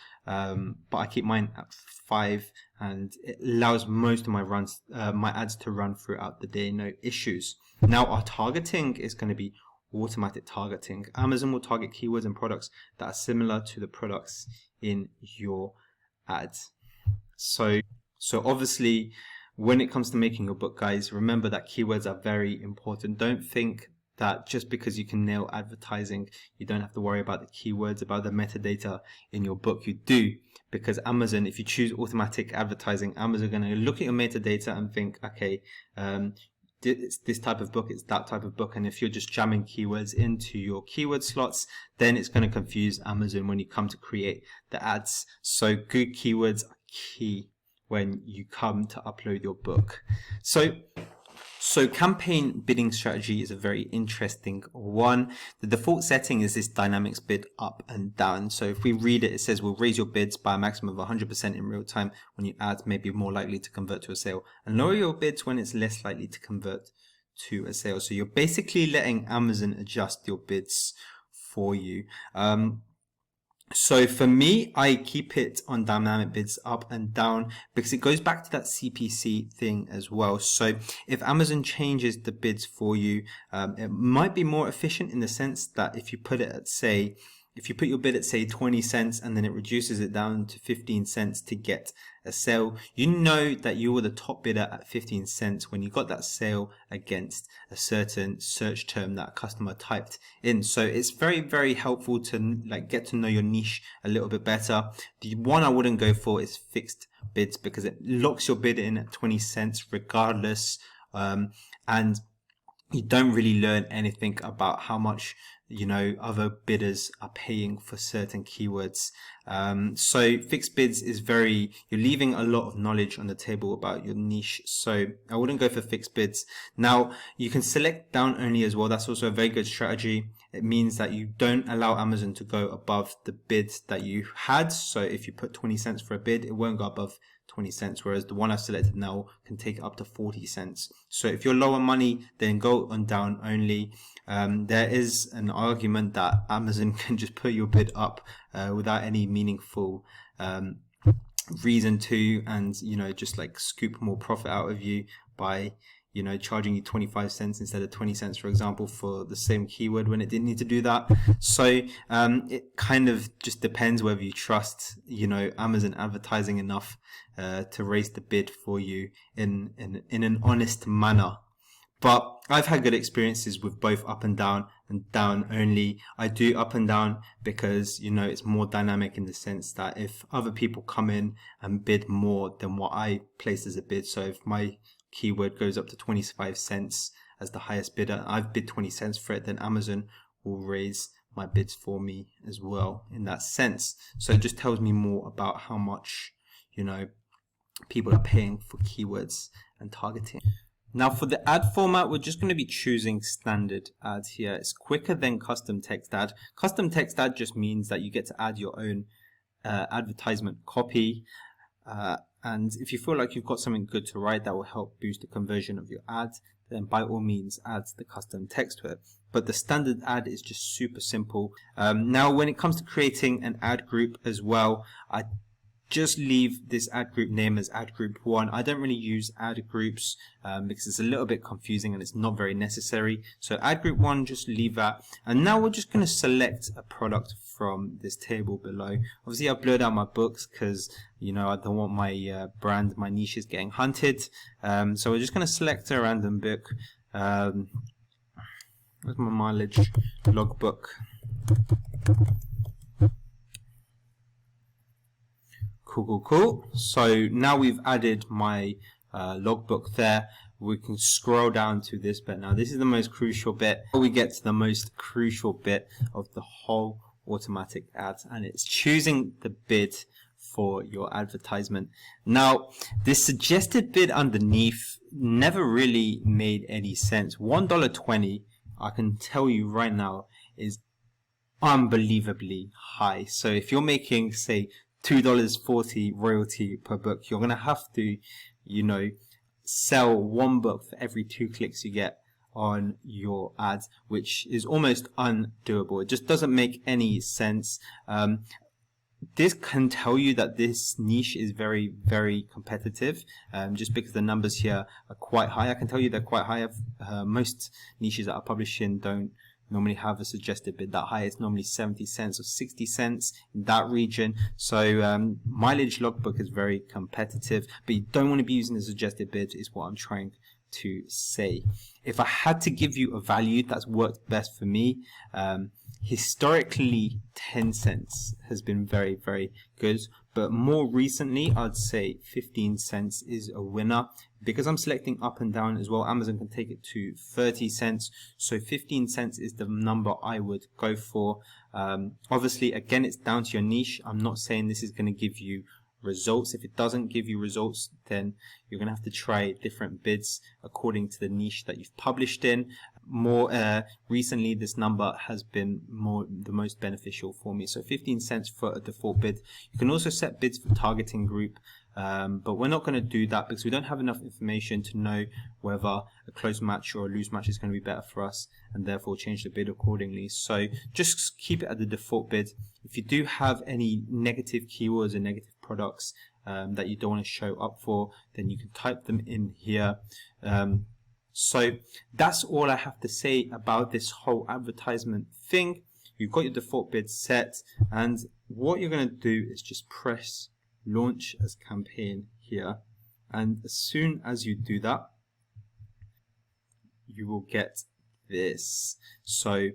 But I keep mine at 5, and it allows most of my runs, my ads to run throughout the day, no issues. Now our targeting is going to be automatic targeting. Amazon will target keywords and products that are similar to the products in your ads. So obviously when it comes to making your book, guys, remember that keywords are very important. Don't think that just because you can nail advertising, you don't have to worry about the keywords, about the metadata in your book. You do, because Amazon, if you choose automatic advertising, Amazon are going to look at your metadata and think, okay, it's this type of book, it's that type of book. And if you're just jamming keywords into your keyword slots, then it's going to confuse Amazon when you come to create the ads. So good keywords are key when you come to upload your book. So campaign bidding strategy is a very interesting one. The default setting is this dynamics bid up and down. So if we read it, it says we'll raise your bids by a maximum of 100% in real time when your ads may be more likely to convert to a sale, and lower your bids when it's less likely to convert to a sale. So you're basically letting Amazon adjust your bids for you. So for me, I keep it on dynamic bids up and down because it goes back to that CPC thing as well. So if Amazon changes the bids for you, it might be more efficient in the sense that if you put it at, say, if you put your bid at, say, 20 cents and then it reduces it down to 15 cents to get a sale, you know that you were the top bidder at 15 cents when you got that sale against a certain search term that a customer typed in. So it's very, very helpful to get to know your niche a little bit better. The one I wouldn't go for is fixed bids because it locks your bid in at 20 cents regardless. And you don't really learn anything about how much, you know, other bidders are paying for certain keywords. So fixed bids is you're leaving a lot of knowledge on the table about your niche. So I wouldn't go for fixed bids. Now you can select down only as well. That's also a very good strategy. It means that you don't allow Amazon to go above the bid that you had. So if you put 20 cents for a bid, it won't go above 20 cents, whereas the one I've selected now can take it up to 40 cents. So if you're lower money, then go on down only. There is an argument that Amazon can just put your bid up without any meaningful reason to, and, you know, just like scoop more profit out of you by, you know, charging you 25 cents instead of 20 cents, for example, for the same keyword when it didn't need to do that. So it kind of just depends whether you trust, you know, Amazon advertising enough to raise the bid for you in an honest manner. But I've had good experiences with both up and down only. I do up and down because, you know, it's more dynamic in the sense that if other people come in and bid more than what I placed as a bid, so if my keyword goes up to 25 cents as the highest bidder, I've bid 20 cents for it, then Amazon will raise my bids for me as well in that sense. So it just tells me more about how much, you know, people are paying for keywords and targeting. Now for the ad format, we're just going to be choosing standard ads here. It's quicker than custom text ad. Custom text ad just means that you get to add your own advertisement copy. And if you feel like you've got something good to write that will help boost the conversion of your ad, then by all means add the custom text to it. But the standard ad is just super simple. Now when it comes to creating an ad group as well, I just leave this ad group name as ad group 1. I don't really use ad groups because it's a little bit confusing and it's not very necessary. So ad group 1, just leave that. And now we're just going to select a product from this table below. Obviously I've blurred out my books because, you know, I don't want my brand, my niches getting hunted. So we're just going to select a random book. Where's my mileage logbook? Cool. So now we've added my logbook there. We can scroll down to this bit. Now this is the most crucial bit. We get to the most crucial bit of the whole automatic ads, and it's choosing the bid for your advertisement. Now this suggested bid underneath never really made any sense. $1.20, I can tell you right now, is unbelievably high. So if you're making, say, $2.40 royalty per book, you're going to have to, you know, sell one book for every 2 clicks you get on your ads, which is almost undoable. It just doesn't make any sense. This can tell you that this niche is very, very competitive, just because the numbers here are quite high. I can tell you they're quite high. Most niches that are publishing don't normally have a suggested bid that high. It's normally 70 cents or 60 cents in that region. So mileage logbook is very competitive, but you don't want to be using the suggested bid is what I'm trying to say. If I had to give you a value that's worked best for me, historically 10 cents has been very, very good, but more recently I'd say 15 cents is a winner. Because I'm selecting up and down as well, Amazon can take it to 30 cents, so 15 cents is the number I would go for. Obviously, again, it's down to your niche. I'm not saying this is going to give you results. If it doesn't give you results, then you're going to have to try different bids according to the niche that you've published in. More recently, this number has been the most beneficial for me. So 15 cents for a default bid. You can also set bids for targeting group, but we're not going to do that because we don't have enough information to know whether a close match or a loose match is going to be better for us, and therefore change the bid accordingly. So just keep it at the default bid. If you do have any negative keywords or negative products that you don't want to show up for, then you can type them in here. So that's all I have to say about this whole advertisement thing. You've got your default bid set, and what you're going to do is just press launch as campaign here, and as soon as you do that, you will get this. So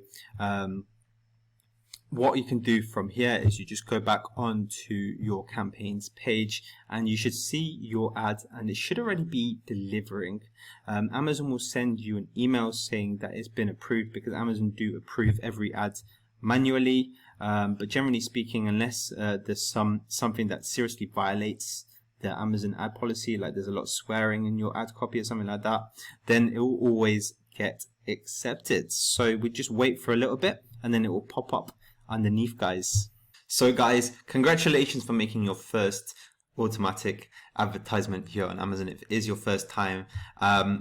what you can do from here is you just go back onto your campaigns page, and you should see your ad, and it should already be delivering. Amazon will send you an email saying that it's been approved, because Amazon do approve every ad manually, but generally speaking, unless there's something that seriously violates the Amazon ad policy, like there's a lot of swearing in your ad copy or something like that, then it will always get accepted. So we just wait for a little bit, and then it will pop up underneath, guys. So guys, congratulations for making your first automatic advertisement here on Amazon. If it is your first time,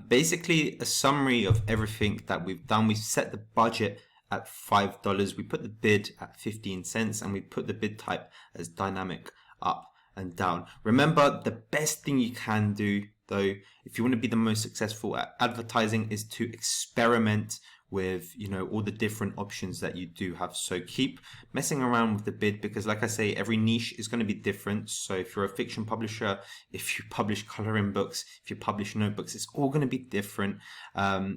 basically a summary of everything that we've done. We've set the budget at $5, we put the bid at 15 cents, and we put the bid type as dynamic up and down. Remember, the best thing you can do though, if you want to be the most successful at advertising, is to experiment with, you know, all the different options that you do have. So keep messing around with the bid, because like I say, every niche is going to be different. So if you're a fiction publisher, if you publish coloring books, if you publish notebooks, it's all going to be different.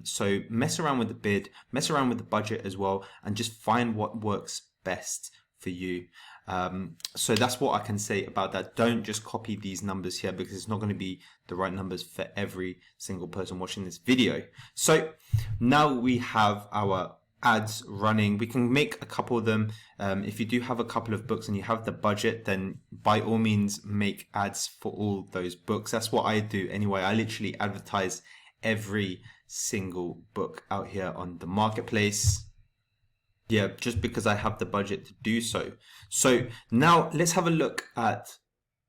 So mess around with the bid, mess around with the budget as well, and just find what works best for you. So that's what I can say about that. Don't just copy these numbers here, because it's not going to be the right numbers for every single person watching this video. So now we have our ads running. We can make a couple of them. If you do have a couple of books and you have the budget, then by all means make ads for all those books. That's what I do anyway. I literally advertise every single book out here on the marketplace. Yeah, just because I have the budget to do so. So now let's have a look at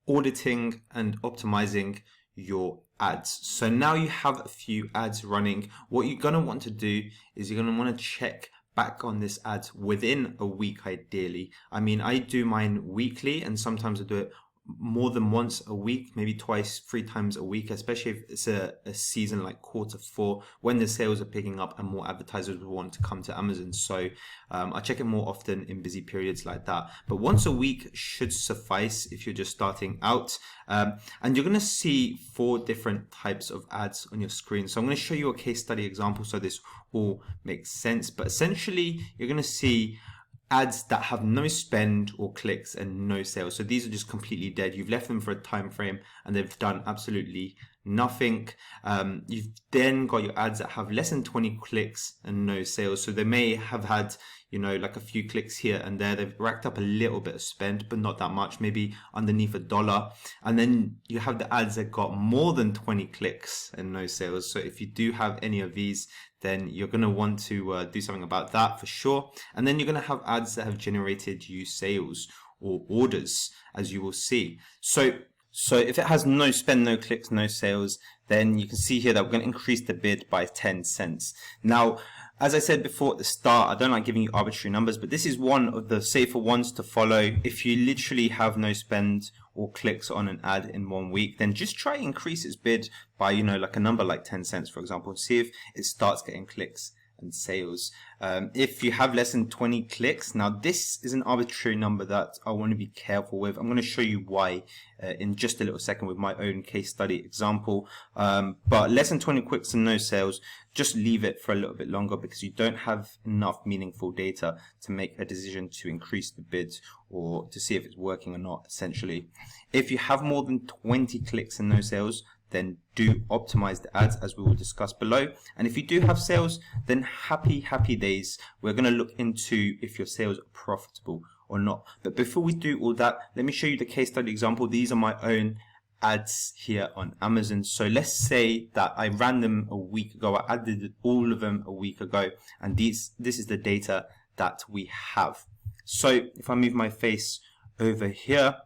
auditing and optimizing your ads. So now you have a few ads running. What you're going to want to do is you're going to want to check back on this ad within a week, ideally. I mean, I do mine weekly, and sometimes I do it more than once a week, maybe twice, 3 times a week, especially if it's a season like Q4, when the sales are picking up and more advertisers will want to come to Amazon. So I check it more often in busy periods like that. But once a week should suffice if you're just starting out. And you're going to see 4 different types of ads on your screen. So I'm going to show you a case study example so this all makes sense. But essentially, you're going to see ads that have no spend or clicks and no sales. So these are just completely dead. You've left them for a time frame and they've done absolutely nothing. You've then got your ads that have less than 20 clicks and no sales. So they may have had, you know, like a few clicks here and there. They've racked up a little bit of spend, but not that much, maybe underneath $1. And then you have the ads that got more than 20 clicks and no sales. So if you do have any of these, then you're going to want to do something about that for sure. And then you're going to have ads that have generated you sales or orders, as you will see. So if it has no spend, no clicks, no sales, then you can see here that we're going to increase the bid by 10 cents. Now, as I said before at the start, I don't like giving you arbitrary numbers, but this is one of the safer ones to follow. If you literally have no spend or clicks on an ad in 1 week, then just try increase its bid by, you know, like a number like 10 cents, for example, and see if it starts getting clicks and sales. If you have less than 20 clicks, now this is an arbitrary number that I want to be careful with. I'm going to show you why in just a little second with my own case study example. But less than 20 clicks and no sales, just leave it for a little bit longer, because you don't have enough meaningful data to make a decision to increase the bids or to see if it's working or not, essentially. If you have more than 20 clicks and no sales, then do optimize the ads, as we will discuss below. And if you do have sales, then happy days. We're going to look into if your sales are profitable or not. But before we do all that, let me show you the case study example. These are my own ads here on Amazon. So let's say that I ran them a week ago. I added all of them a week ago, and this is the data that we have. So if I move my face over here,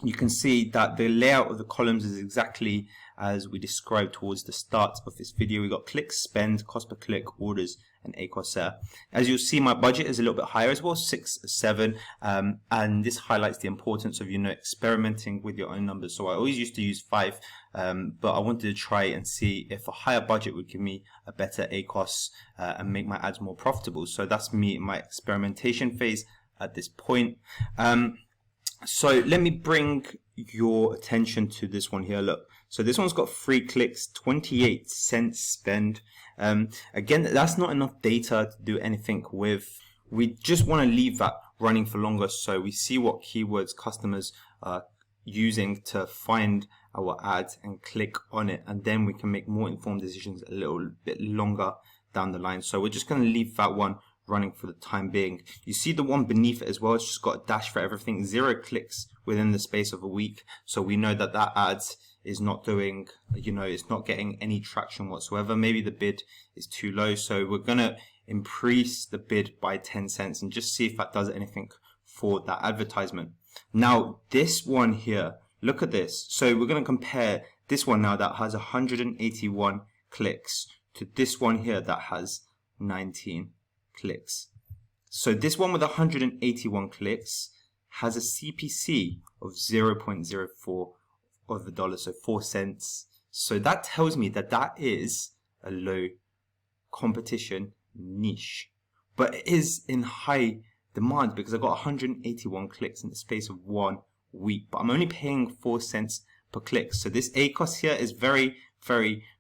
you can see that the layout of the columns is exactly as we described towards the start of this video. We got clicks, spend, cost per click, orders, and ACOS there. As you'll see, my budget is a little bit higher as well, 6 or 7, and this highlights the importance of experimenting with your own numbers. So I always used to use 5, but I wanted to try and see if a higher budget would give me a better ACOS and make my ads more profitable. So that's me in my experimentation phase at this point. So let me bring your attention to this one here. Look, so this one's got 3 clicks, 28 cents spend. Again, that's not enough data to do anything with. We just want to leave that running for longer, so we see what keywords customers are using to find our ads and click on it, and then we can make more informed decisions a little bit longer down the line. So we're just going to leave that one running for the time being. You see the one beneath it as well, it's just got a dash for everything, 0 clicks within the space of a week. So we know that that ad is not doing, it's not getting any traction whatsoever. Maybe the bid is too low. So we're going to increase the bid by 10 cents and just see if that does anything for that advertisement. Now this one here, look at this. So we're going to compare this one now that has 181 clicks to this one here that has 19 clicks. So this one with 181 clicks has a CPC of 0.04 of the dollar, so 4 cents. So that tells me that that is a low competition niche, but it is in high demand because I got 181 clicks in the space of 1 week, but I'm only paying 4 cents per click. So this ACOS here is very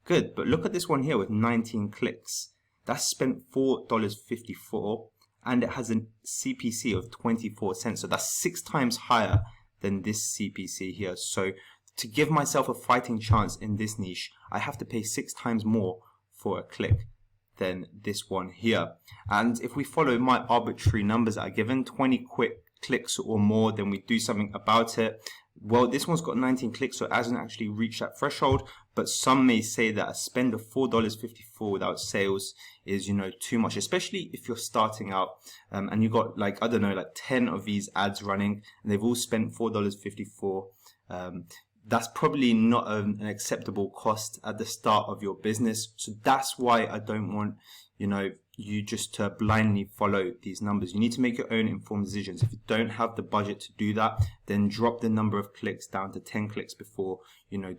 good. But look at this one here with 19 clicks. That's spent $4.54 and it has a CPC of 24 cents. So that's 6 times higher than this CPC here. So to give myself a fighting chance in this niche, I have to pay 6 times more for a click than this one here. And if we follow my arbitrary numbers that are given, 20 quick clicks or more, then we do something about it. Well, this one's got 19 clicks, so it hasn't actually reached that threshold, but some may say that a spend of $4.54 without sales is, too much, especially if you're starting out and you've got like 10 of these ads running and they've all spent $4.54. That's probably not an acceptable cost at the start of your business. So that's why I don't want, you just to blindly follow these numbers. You need to make your own informed decisions. If you don't have the budget to do that, then drop the number of clicks down to 10 clicks before,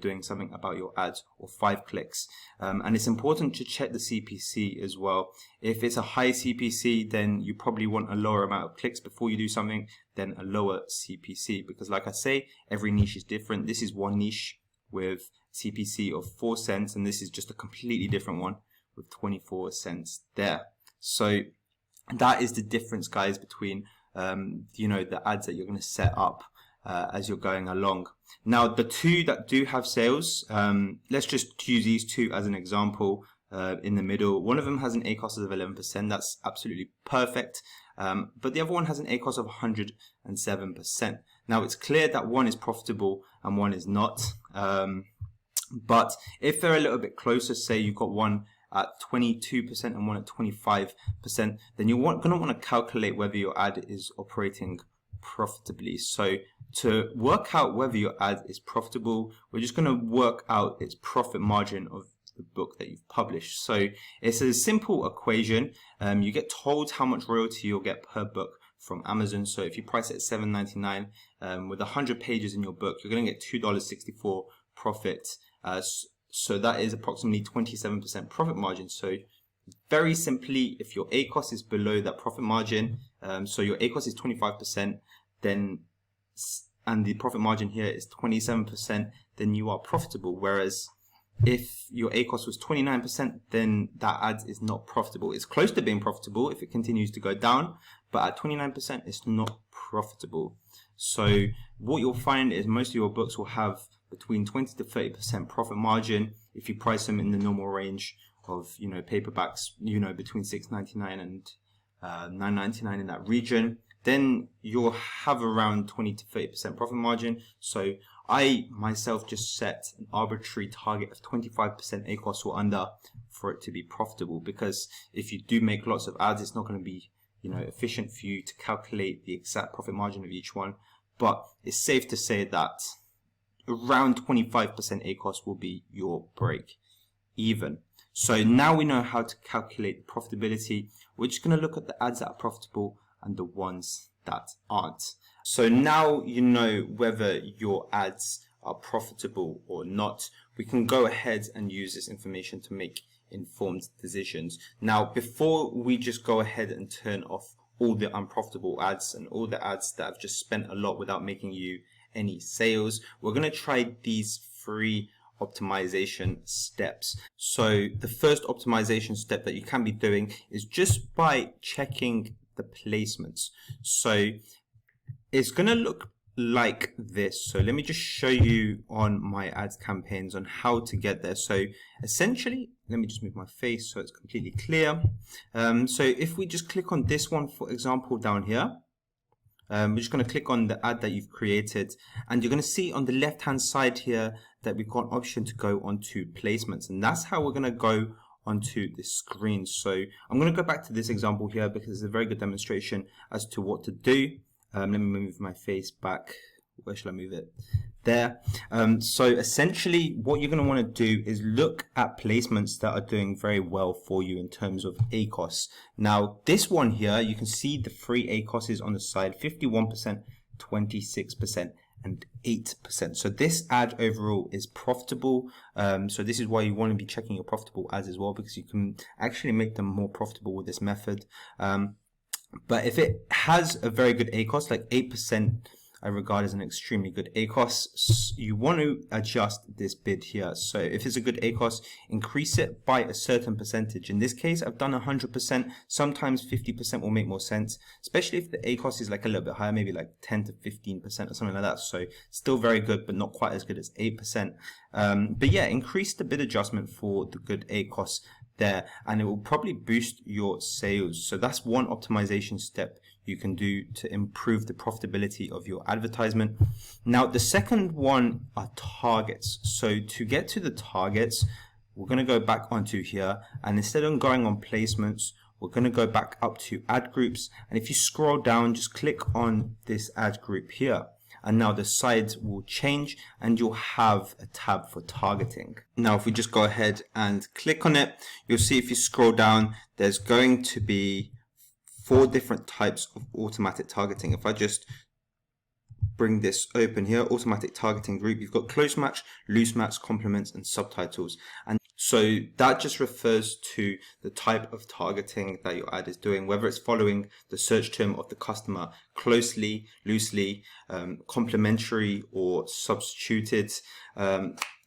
doing something about your ads, or 5 clicks. And it's important to check the CPC as well. If it's a high CPC, then you probably want a lower amount of clicks before you do something, then a lower CPC. Because like I say, every niche is different. This is one niche with CPC of 4 cents, and this is just a completely different one with 24 cents there. So that is the difference, guys, between the ads that you're going to set up as you're going along. Now the 2 that do have sales, let's just use these 2 as an example. In the middle, one of them has an ACOS of 11%. That's absolutely perfect, but the other one has an ACOS of 107%. Now it's clear that one is profitable and one is not, but if they're a little bit closer, say you've got one at 22% and one at 25%, then you're going to want to calculate whether your ad is operating profitably. So to work out whether your ad is profitable, we're just going to work out its profit margin of the book that you've published. So it's a simple equation. You get told how much royalty you'll get per book from Amazon. So if you price it at $7.99 with 100 pages in your book, you're going to get $2.64 profit. So that is approximately 27% profit margin. So very simply, if your ACOS is below that profit margin, so your ACOS is 25%, then and the profit margin here is 27%, then you are profitable. Whereas if your ACOS was 29%, then that ad is not profitable. It's close to being profitable if it continues to go down, but at 29%, it's not profitable. So what you'll find is most of your books will have between 20 to 30% profit margin if you price them in the normal range of, paperbacks, between $6.99 and $9.99 in that region. Then you'll have around 20 to 30% profit margin. So I myself just set an arbitrary target of 25% ACOS or under for it to be profitable, because if you do make lots of ads, it's not going to be efficient for you to calculate the exact profit margin of each one. But it's safe to say that around 25% ACOS will be your break even. So now we know how to calculate the profitability. We're just going to look at the ads that are profitable and the ones that aren't. So now you know whether your ads are profitable or not. We can go ahead and use this information to make informed decisions. Now, before we just go ahead and turn off all the unprofitable ads and all the ads that have just spent a lot without making you any sales, we're going to try these 3 optimization steps. So the first optimization step that you can be doing is just by checking the placements. So it's going to look like this. So let me just show you on my ads campaigns on how to get there. So essentially, let me just move my face so it's completely clear. So if we just click on this one, for example, down here, we're just going to click on the ad that you've created, and you're going to see on the left hand side here that we've got an option to go onto placements, and that's how we're going to go onto the screen. So I'm going to go back to this example here because it's a very good demonstration as to what to do. Let me move my face back. Where should I move it? There. So essentially what you're going to want to do is look at placements that are doing very well for you in terms of ACOS. Now this one here, you can see the 3 ACOSs on the side: 51%, 26%, and 8%. So this ad overall is profitable. So this is why you want to be checking your profitable ads as well, because you can actually make them more profitable with this method. But if it has a very good ACOS, like 8%, I regard as an extremely good ACOS, you want to adjust this bid here. So if it's a good ACOS, increase it by a certain percentage. In this case, I've done 100%. Sometimes 50% will make more sense, especially if the ACOS is like a little bit higher, maybe like 10 to 15% or something like that. So still very good, but not quite as good as 8%. But yeah, increase the bid adjustment for the good ACOS there, and it will probably boost your sales. So that's one optimization step you can do to improve the profitability of your advertisement. Now the second one are targets. So to get to the targets, we're going to go back onto here, and instead of going on placements, we're going to go back up to ad groups, and if you scroll down, just click on this ad group here. And now the sides will change and you'll have a tab for targeting. Now if we just go ahead and click on it, you'll see if you scroll down, there's going to be 4 different types of automatic targeting. If I just bring this open here, automatic targeting group, you've got close match, loose match, complements, and subtitles. And so that just refers to the type of targeting that your ad is doing, whether it's following the search term of the customer closely, loosely, complementary, or substituted.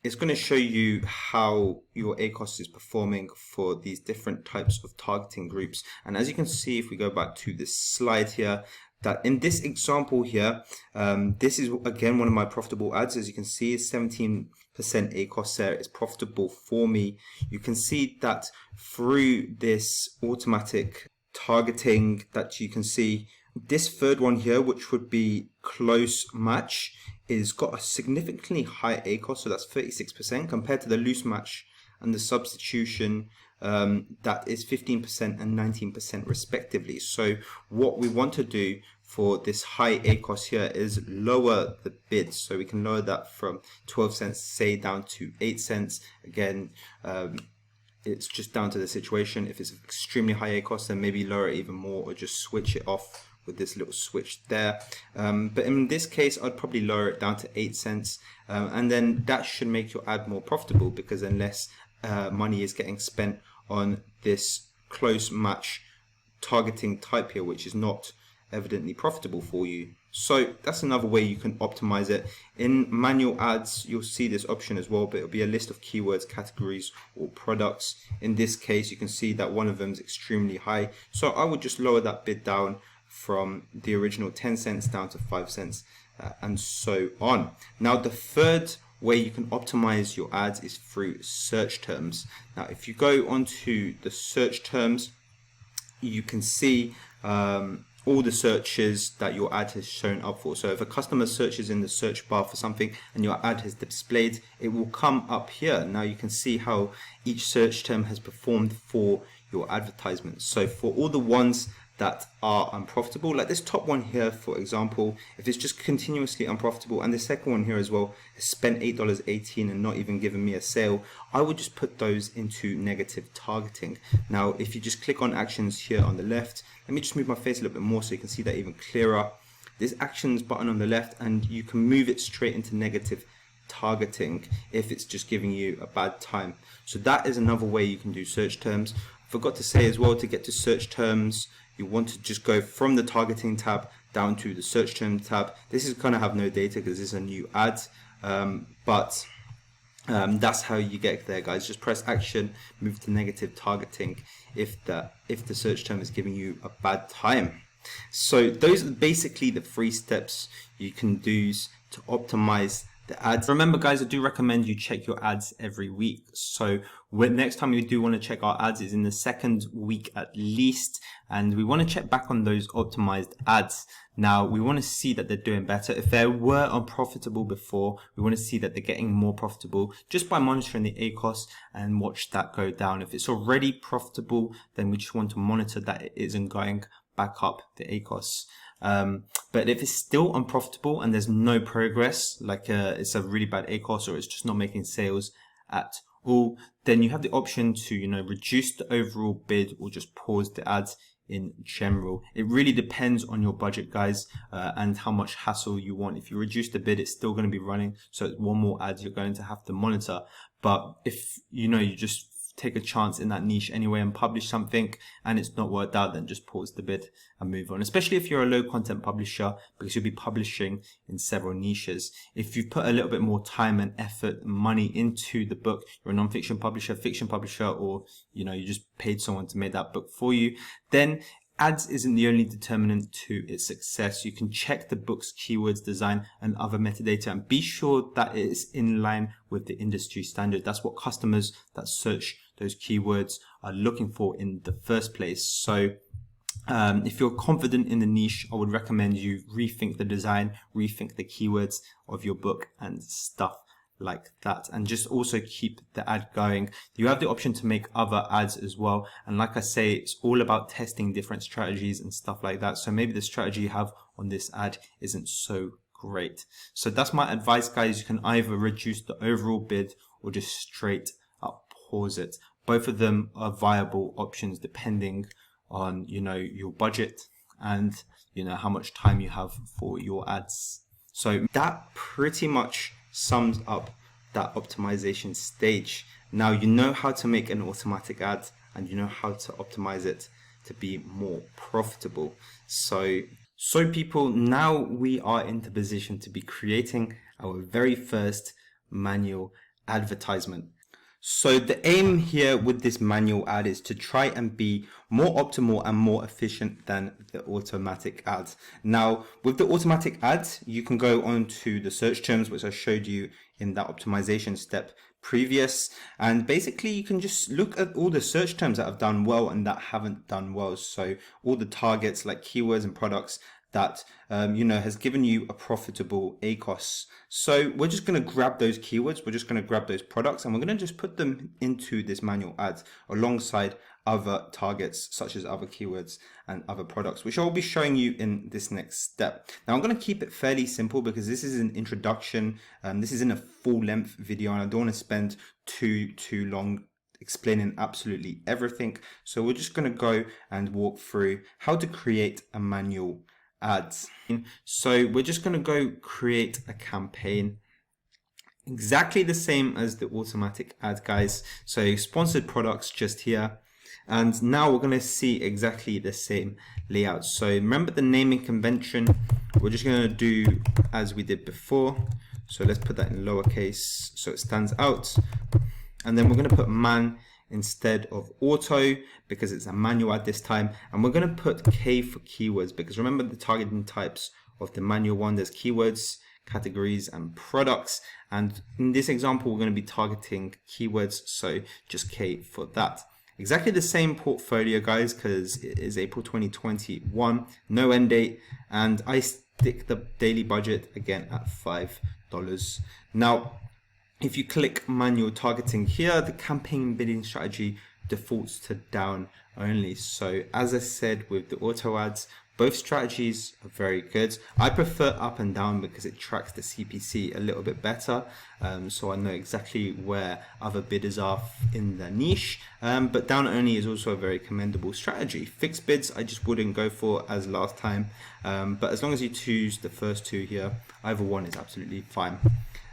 It's going to show you how your ACOS is performing for these different types of targeting groups. And as you can see, if we go back to this slide here, that in this example here, this is again one of my profitable ads. As you can see, 17% ACOS there. It's profitable for me. You can see that through this automatic targeting that you can see, this third one here, which would be close match, is got a significantly high ACOS, so that's 36% compared to the loose match and the substitution that is 15% and 19% respectively. So what we want to do for this high ACOS here is lower the bid. So we can lower that from 12 cents, say, down to 8 cents. Again, it's just down to the situation. If it's extremely high ACOS, then maybe lower it even more, or just switch it off with this little switch there. But in this case, I'd probably lower it down to 8 cents. And then that should make your ad more profitable, because then less money is getting spent on this close match targeting type here, which is not evidently profitable for you. So that's another way you can optimize it. In manual ads, you'll see this option as well, but it'll be a list of keywords, categories, or products. In this case, you can see that one of them is extremely high. So I would just lower that bid down from the original 10 cents down to 5 cents and so on. Now, the third way you can optimize your ads is through search terms. Now, if you go onto the search terms, you can see all the searches that your ad has shown up for. So if a customer searches in the search bar for something and your ad has displayed, it will come up here. Now you can see how each search term has performed for your advertisements. So for all the ones that are unprofitable, like this top one here, for example, if it's just continuously unprofitable, and the second one here as well has spent $8.18 and not even given me a sale, I would just put those into negative targeting. Now, if you just click on actions here on the left, let me just move my face a little bit more so you can see that even clearer. This actions button on the left, and you can move it straight into negative targeting if it's just giving you a bad time. So that is another way you can do search terms. Forgot to say as well, to get to search terms, you want to just go from the targeting tab down to the search term tab. This is going to have no data because this is a new ad, but that's how you get there, guys. Just press action, move to negative targeting if the search term is giving you a bad time. So those are basically the 3 steps you can do to optimize the ads. Remember, guys, I do recommend you check your ads every week. So next time you do want to check our ads is in the 2nd week at least, and we want to check back on those optimized ads. Now we want to see that they're doing better. If they were unprofitable before, we want to see that they're getting more profitable just by monitoring the ACoS and watch that go down. If it's already profitable, then we just want to monitor that it isn't going back up the ACoS. But if it's still unprofitable and there's no progress, like it's a really bad ACoS or it's just not making sales at all, then you have the option to reduce the overall bid or just pause the ads in general. It really depends on your budget, guys, and how much hassle you want. If you reduce the bid, it's still going to be running, so it's one more ad you're going to have to monitor. But if you just take a chance in that niche anyway and publish something and it's not worked out, then just pause the bid and move on, especially if you're a low content publisher, because you'll be publishing in several niches. If you've put a little bit more time and effort and money into the book, you're a non-fiction publisher, fiction publisher, or you just paid someone to make that book for you, then ads isn't the only determinant to its success. You can check the book's keywords, design, and other metadata and be sure that it is in line with the industry standard. That's what customers that search those keywords are looking for in the first place. So if you're confident in the niche, I would recommend you rethink the design, rethink the keywords of your book and stuff like that, and just also keep the ad going. You have the option to make other ads as well, and like I say, it's all about testing different strategies and stuff like that. So maybe the strategy you have on this ad isn't so great. So that's my advice, guys. You can either reduce the overall bid or just straight up pause it. Both of them are viable options depending on your budget and how much time you have for your ads. So that pretty much sums up that optimization stage. Now you know how to make an automatic ad and you know how to optimize it to be more profitable. So people, now we are in the position to be creating our very first manual advertisement. So the aim here with this manual ad is to try and be more optimal and more efficient than the automatic ads. Now with the automatic ads, you can go on to the search terms, which I showed you in that optimization step previous, and basically you can just look at all the search terms that have done well and that haven't done well. So all the targets like keywords and products that has given you a profitable ACoS. So we're just going to grab those keywords, we're just going to grab those products, and we're going to just put them into this manual ads alongside other targets such as other keywords and other products, which I'll be showing you in this next step. Now I'm going to keep it fairly simple because this is an introduction. This isn't a full length video and I don't want to spend too long explaining absolutely everything. So we're just going to go and walk through how to create a manual ads. So we're just going to go create a campaign exactly the same as the automatic ad, guys. So sponsored products just here, And now we're going to see exactly the same layout. So remember the naming convention, we're just going to do as we did before. So let's put that in lowercase so it stands out. And then we're going to put man instead of auto because it's a manual ad this time. And we're going to put K for keywords because remember the targeting types of the manual one, there's keywords, categories and products, and in this example we're going to be targeting keywords, so just K for that. Exactly the same portfolio, guys, because it is April 2021, no end date, and I stick the daily budget again at $5. Now if you click manual targeting here, the campaign bidding strategy defaults to down only. So as I said with the auto ads, both strategies are very good. I prefer up and down because it tracks the CPC a little bit better, so I know exactly where other bidders are in their niche, but down only is also a very commendable strategy. Fixed bids I just wouldn't go for as last time, but as long as you choose the first two here, either one is absolutely fine.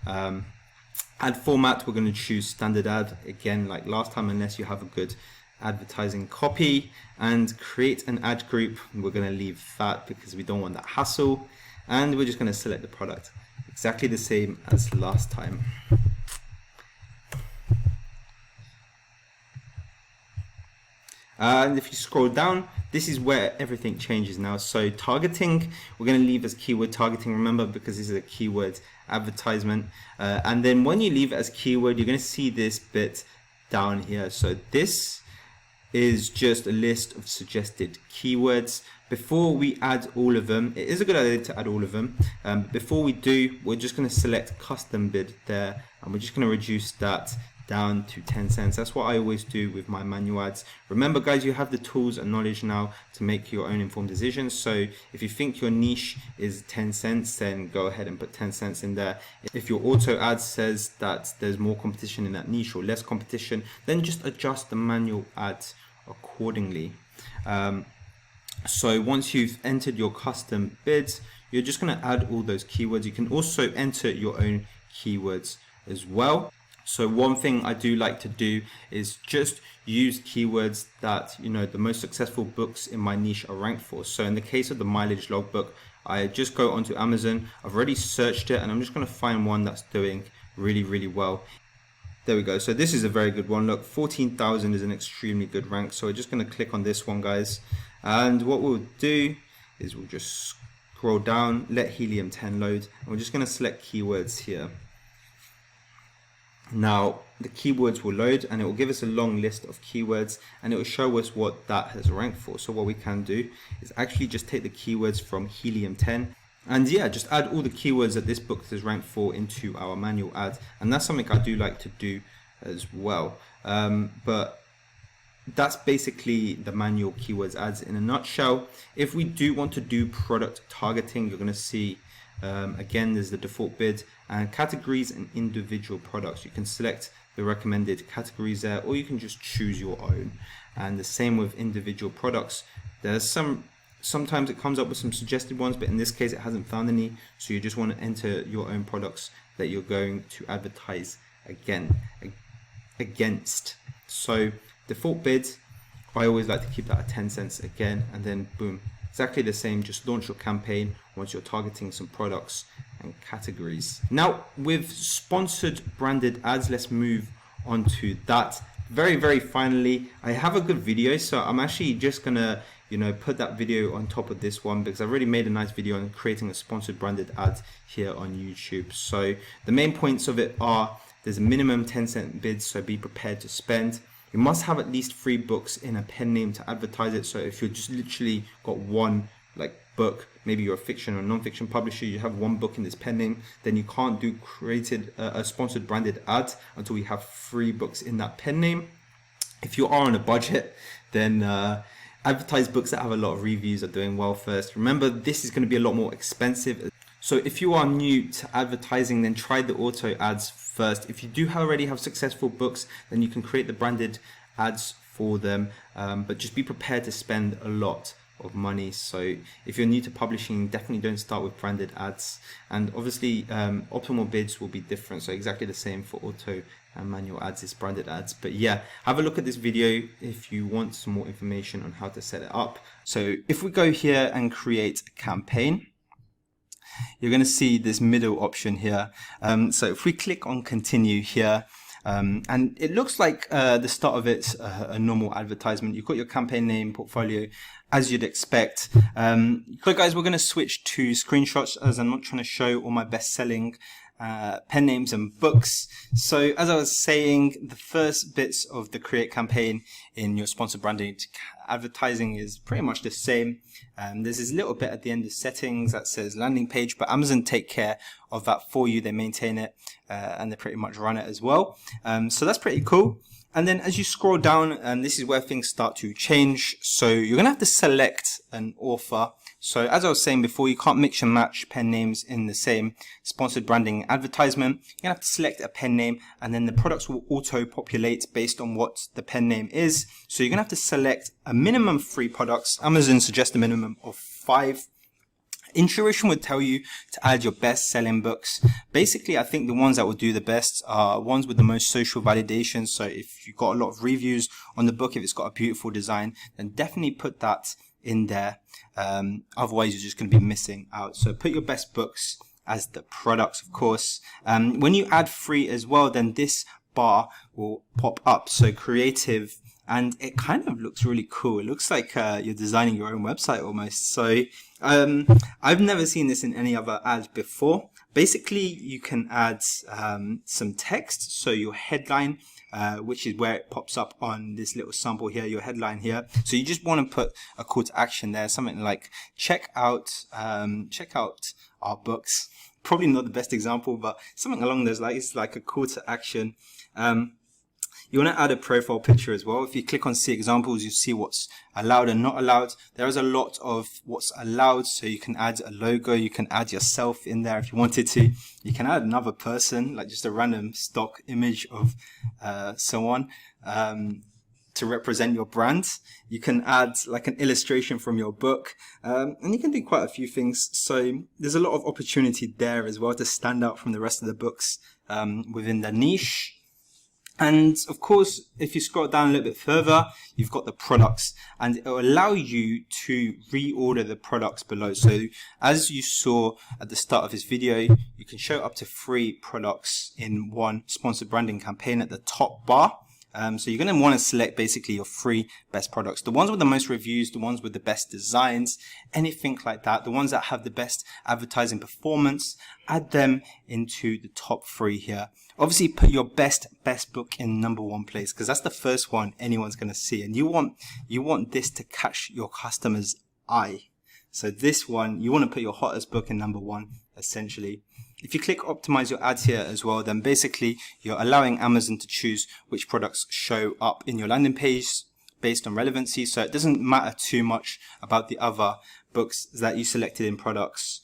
Ad format, we're going to choose standard ad again like last time, unless you have a good advertising copy. And create an ad group, we're going to leave that because we don't want that hassle, and we're just going to select the product exactly the same as last time. And if you scroll down, this is where everything changes now. So targeting, we're going to leave as keyword targeting, remember, because this is a keyword advertisement. And then when you leave it as keyword, you're going to see this bit down here. So this is just a list of suggested keywords. Before we add all of them, it is a good idea to add all of them. Before we do, we're just going to select custom bid there, and we're just going to reduce that down to 10 cents. That's what I always do with my manual ads. Remember, guys, you have the tools and knowledge now to make your own informed decisions. So if you think your niche is 10 cents, then go ahead and put 10 cents in there. If your auto ad says that there's more competition in that niche or less competition, then just adjust the manual ads accordingly. So once you've entered your custom bids, you're just going to add all those keywords. You can also enter your own keywords as well. So one thing I do like to do is just use keywords that, you know, the most successful books in my niche are ranked for. So in the case of the mileage logbook, I just go onto Amazon. I've already searched it and I'm just going to find one that's doing really, really well. There we go. So this is a very good one. Look, 14,000 is an extremely good rank. So we're just going to click on this one, guys. And what we'll do is we'll just scroll down, let Helium 10 load, and we're just going to select keywords here. Now the keywords will load and it will give us a long list of keywords and it will show us what that has ranked for. So what we can do is actually just take the keywords from Helium 10 and yeah, just add all the keywords that this book is ranked for into our manual ad. And that's something I do like to do as well. But that's basically the manual keywords ads in a nutshell. If we do want to do product targeting, you're going to see again, there's the default bid and categories and individual products. You can select the recommended categories there, or you can just choose your own. And the same with individual products. There's sometimes it comes up with some suggested ones, but in this case it hasn't found any. So you just want to enter your own products that you're going to advertise against. So default bid, I always like to keep that at 10 cents again, and then boom, exactly the same. Just launch your campaign once you're targeting some products and categories. Now with sponsored branded ads, let's move on to that. Very finally, I have a good video, so I'm actually just gonna put that video on top of this one because I've already made a nice video on creating a sponsored branded ad here on YouTube. So the main points of it are there's a minimum 10-cent bid, so be prepared to spend. You must have at least 3 books in a pen name to advertise it. So if you're just literally got one book, maybe you're a fiction or non-fiction publisher, you have one book in this pen name, then you can't do a sponsored branded ad until we have 3 books in that pen name. If you are on a budget, then advertise books that have a lot of reviews are doing well first. Remember, this is going to be a lot more expensive. So if you are new to advertising, then try the auto ads first. If you do already have successful books, then you can create the branded ads for them, but just be prepared to spend a lot of money. So if you're new to publishing, definitely don't start with branded ads. And obviously optimal bids will be different, so exactly the same for auto and manual ads is branded ads. But yeah, have a look at this video if you want some more information on how to set it up. So if we go here and create a campaign, you're going to see this middle option here. So if we click on continue here, and it looks like the start of it's a normal advertisement. You've got your campaign name, portfolio, as you'd expect. So guys, we're going to switch to screenshots as I'm not trying to show all my best-selling pen names and books. So as I was saying, the first bits of the create campaign in your sponsored branding advertising is pretty much the same. There's this little bit at the end of settings that says landing page, but Amazon take care of that for you. They maintain it and they pretty much run it as well. So that's pretty cool. And then as you scroll down, and this is where things start to change. So you're going to have to select an author. So as I was saying before, you can't mix and match pen names in the same sponsored branding advertisement. You're going to have to select a pen name, and then the products will auto-populate based on what the pen name is. So you're going to have to select a minimum of 3 products. Amazon suggests a minimum of 5. Intuition would tell you to add your best-selling books. Basically, I think the ones that will do the best are ones with the most social validation. So if you've got a lot of reviews on the book, if it's got a beautiful design, then definitely put that in there. Otherwise, you're just going to be missing out. So put your best books as the products, of course. When you add 3 as well, then this bar will pop up. So creative. And it kind of looks really cool. It looks like you're designing your own website almost. So I've never seen this in any other ad before. Basically, you can add some text. So your headline, which is where it pops up on this little sample here, your headline here. So you just want to put a call to action there, something like check out our books. Probably not the best example, but something along those lines. It's like a call to action. You want to add a profile picture as well. If you click on see examples, you see what's allowed and not allowed. There is a lot of what's allowed, so you can add a logo, you can add yourself in there if you wanted to. You can add another person, like just a random stock image of someone to represent your brand. You can add like an illustration from your book, and you can do quite a few things. So there's a lot of opportunity there as well to stand out from the rest of the books within the niche. And of course, if you scroll down a little bit further, you've got the products, and it will allow you to reorder the products below. So as you saw at the start of this video, you can show up to 3 products in one sponsored branding campaign at the top bar. So you're going to want to select basically your 3 best products, the ones with the most reviews, the ones with the best designs, anything like that, the ones that have the best advertising performance. Add them into the top 3 here. Obviously, put your best book in number 1 place, because that's the first one anyone's going to see, and you want this to catch your customer's eye. So this one, you want to put your hottest book in number 1, essentially. If you click optimize your ads here as well, then basically you're allowing Amazon to choose which products show up in your landing page based on relevancy. So it doesn't matter too much about the other books that you selected in products.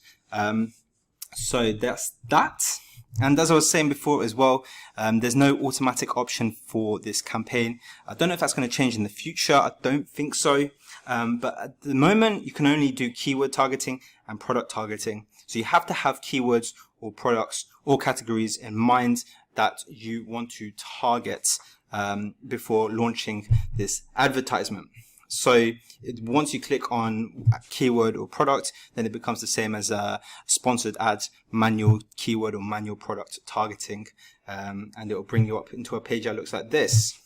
So that's that. And as I was saying before as well, there's no automatic option for this campaign. I don't know if that's going to change in the future. I don't think so. But at the moment, you can only do keyword targeting and product targeting. So you have to have keywords or products or categories in mind that you want to target before launching this advertisement. So once you click on a keyword or product, then it becomes the same as a sponsored ad, manual keyword or manual product targeting, and it will bring you up into a page that looks like this.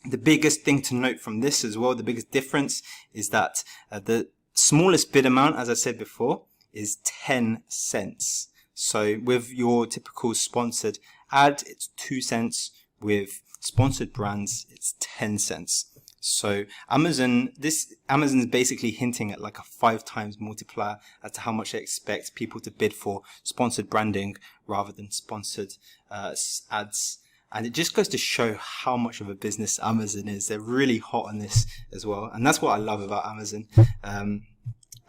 The biggest thing to note from this as well, the biggest difference is that the smallest bid amount, as I said before, is 10 cents. So with your typical sponsored ad, it's 2 cents. With sponsored brands, it's 10 cents. So Amazon is basically hinting at like a 5 times multiplier as to how much they expect people to bid for sponsored branding rather than sponsored ads. And it just goes to show how much of a business Amazon is. They're really hot on this as well. And that's what I love about Amazon.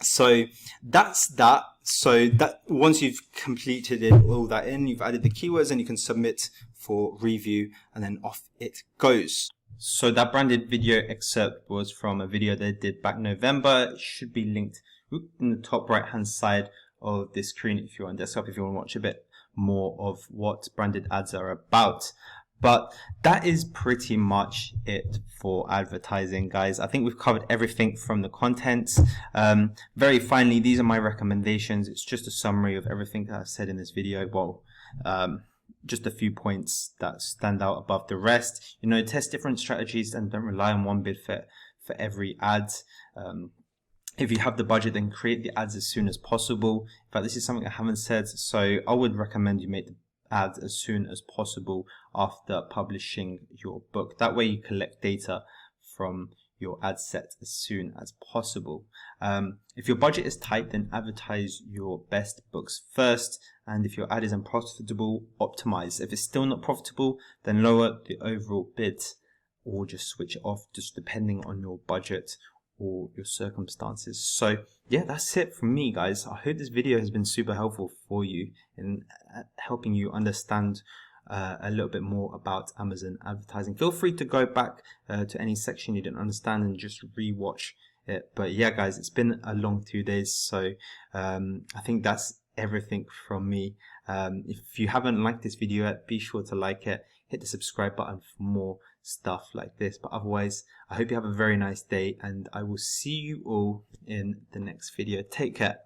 So that's that. So that once you've completed it, all that in, you've added the keywords, and you can submit for review, and then off it goes. So that branded video excerpt was from a video they did back November. It should be linked in the top right hand side of the screen if you're on desktop, if you want to watch a bit more of what branded ads are about. But that is pretty much it for advertising, guys. I think we've covered everything from the content. Very finally, these are my recommendations. It's just a summary of everything that I've said in this video. Well, just a few points that stand out above the rest. You know, test different strategies and don't rely on one bid for every ad. If you have the budget, then create the ads as soon as possible. In fact, this is something I haven't said, so I would recommend you make the ads as soon as possible after publishing your book. That way you collect data from your ad set as soon as possible. If your budget is tight, then advertise your best books first, and if your ad is unprofitable, optimize. If it's still not profitable, then lower the overall bid or just switch it off, just depending on your budget or your circumstances. So yeah, that's it from me, guys. I hope this video has been super helpful for you in helping you understand a little bit more about Amazon advertising. Feel free to go back to any section you didn't understand and just rewatch it. But yeah, guys, it's been a long 2 days, so I think that's everything from me. If you haven't liked this video yet, be sure to like it, hit the subscribe button for more stuff like this. But otherwise, I hope you have a very nice day, and I will see you all in the next video. Take care.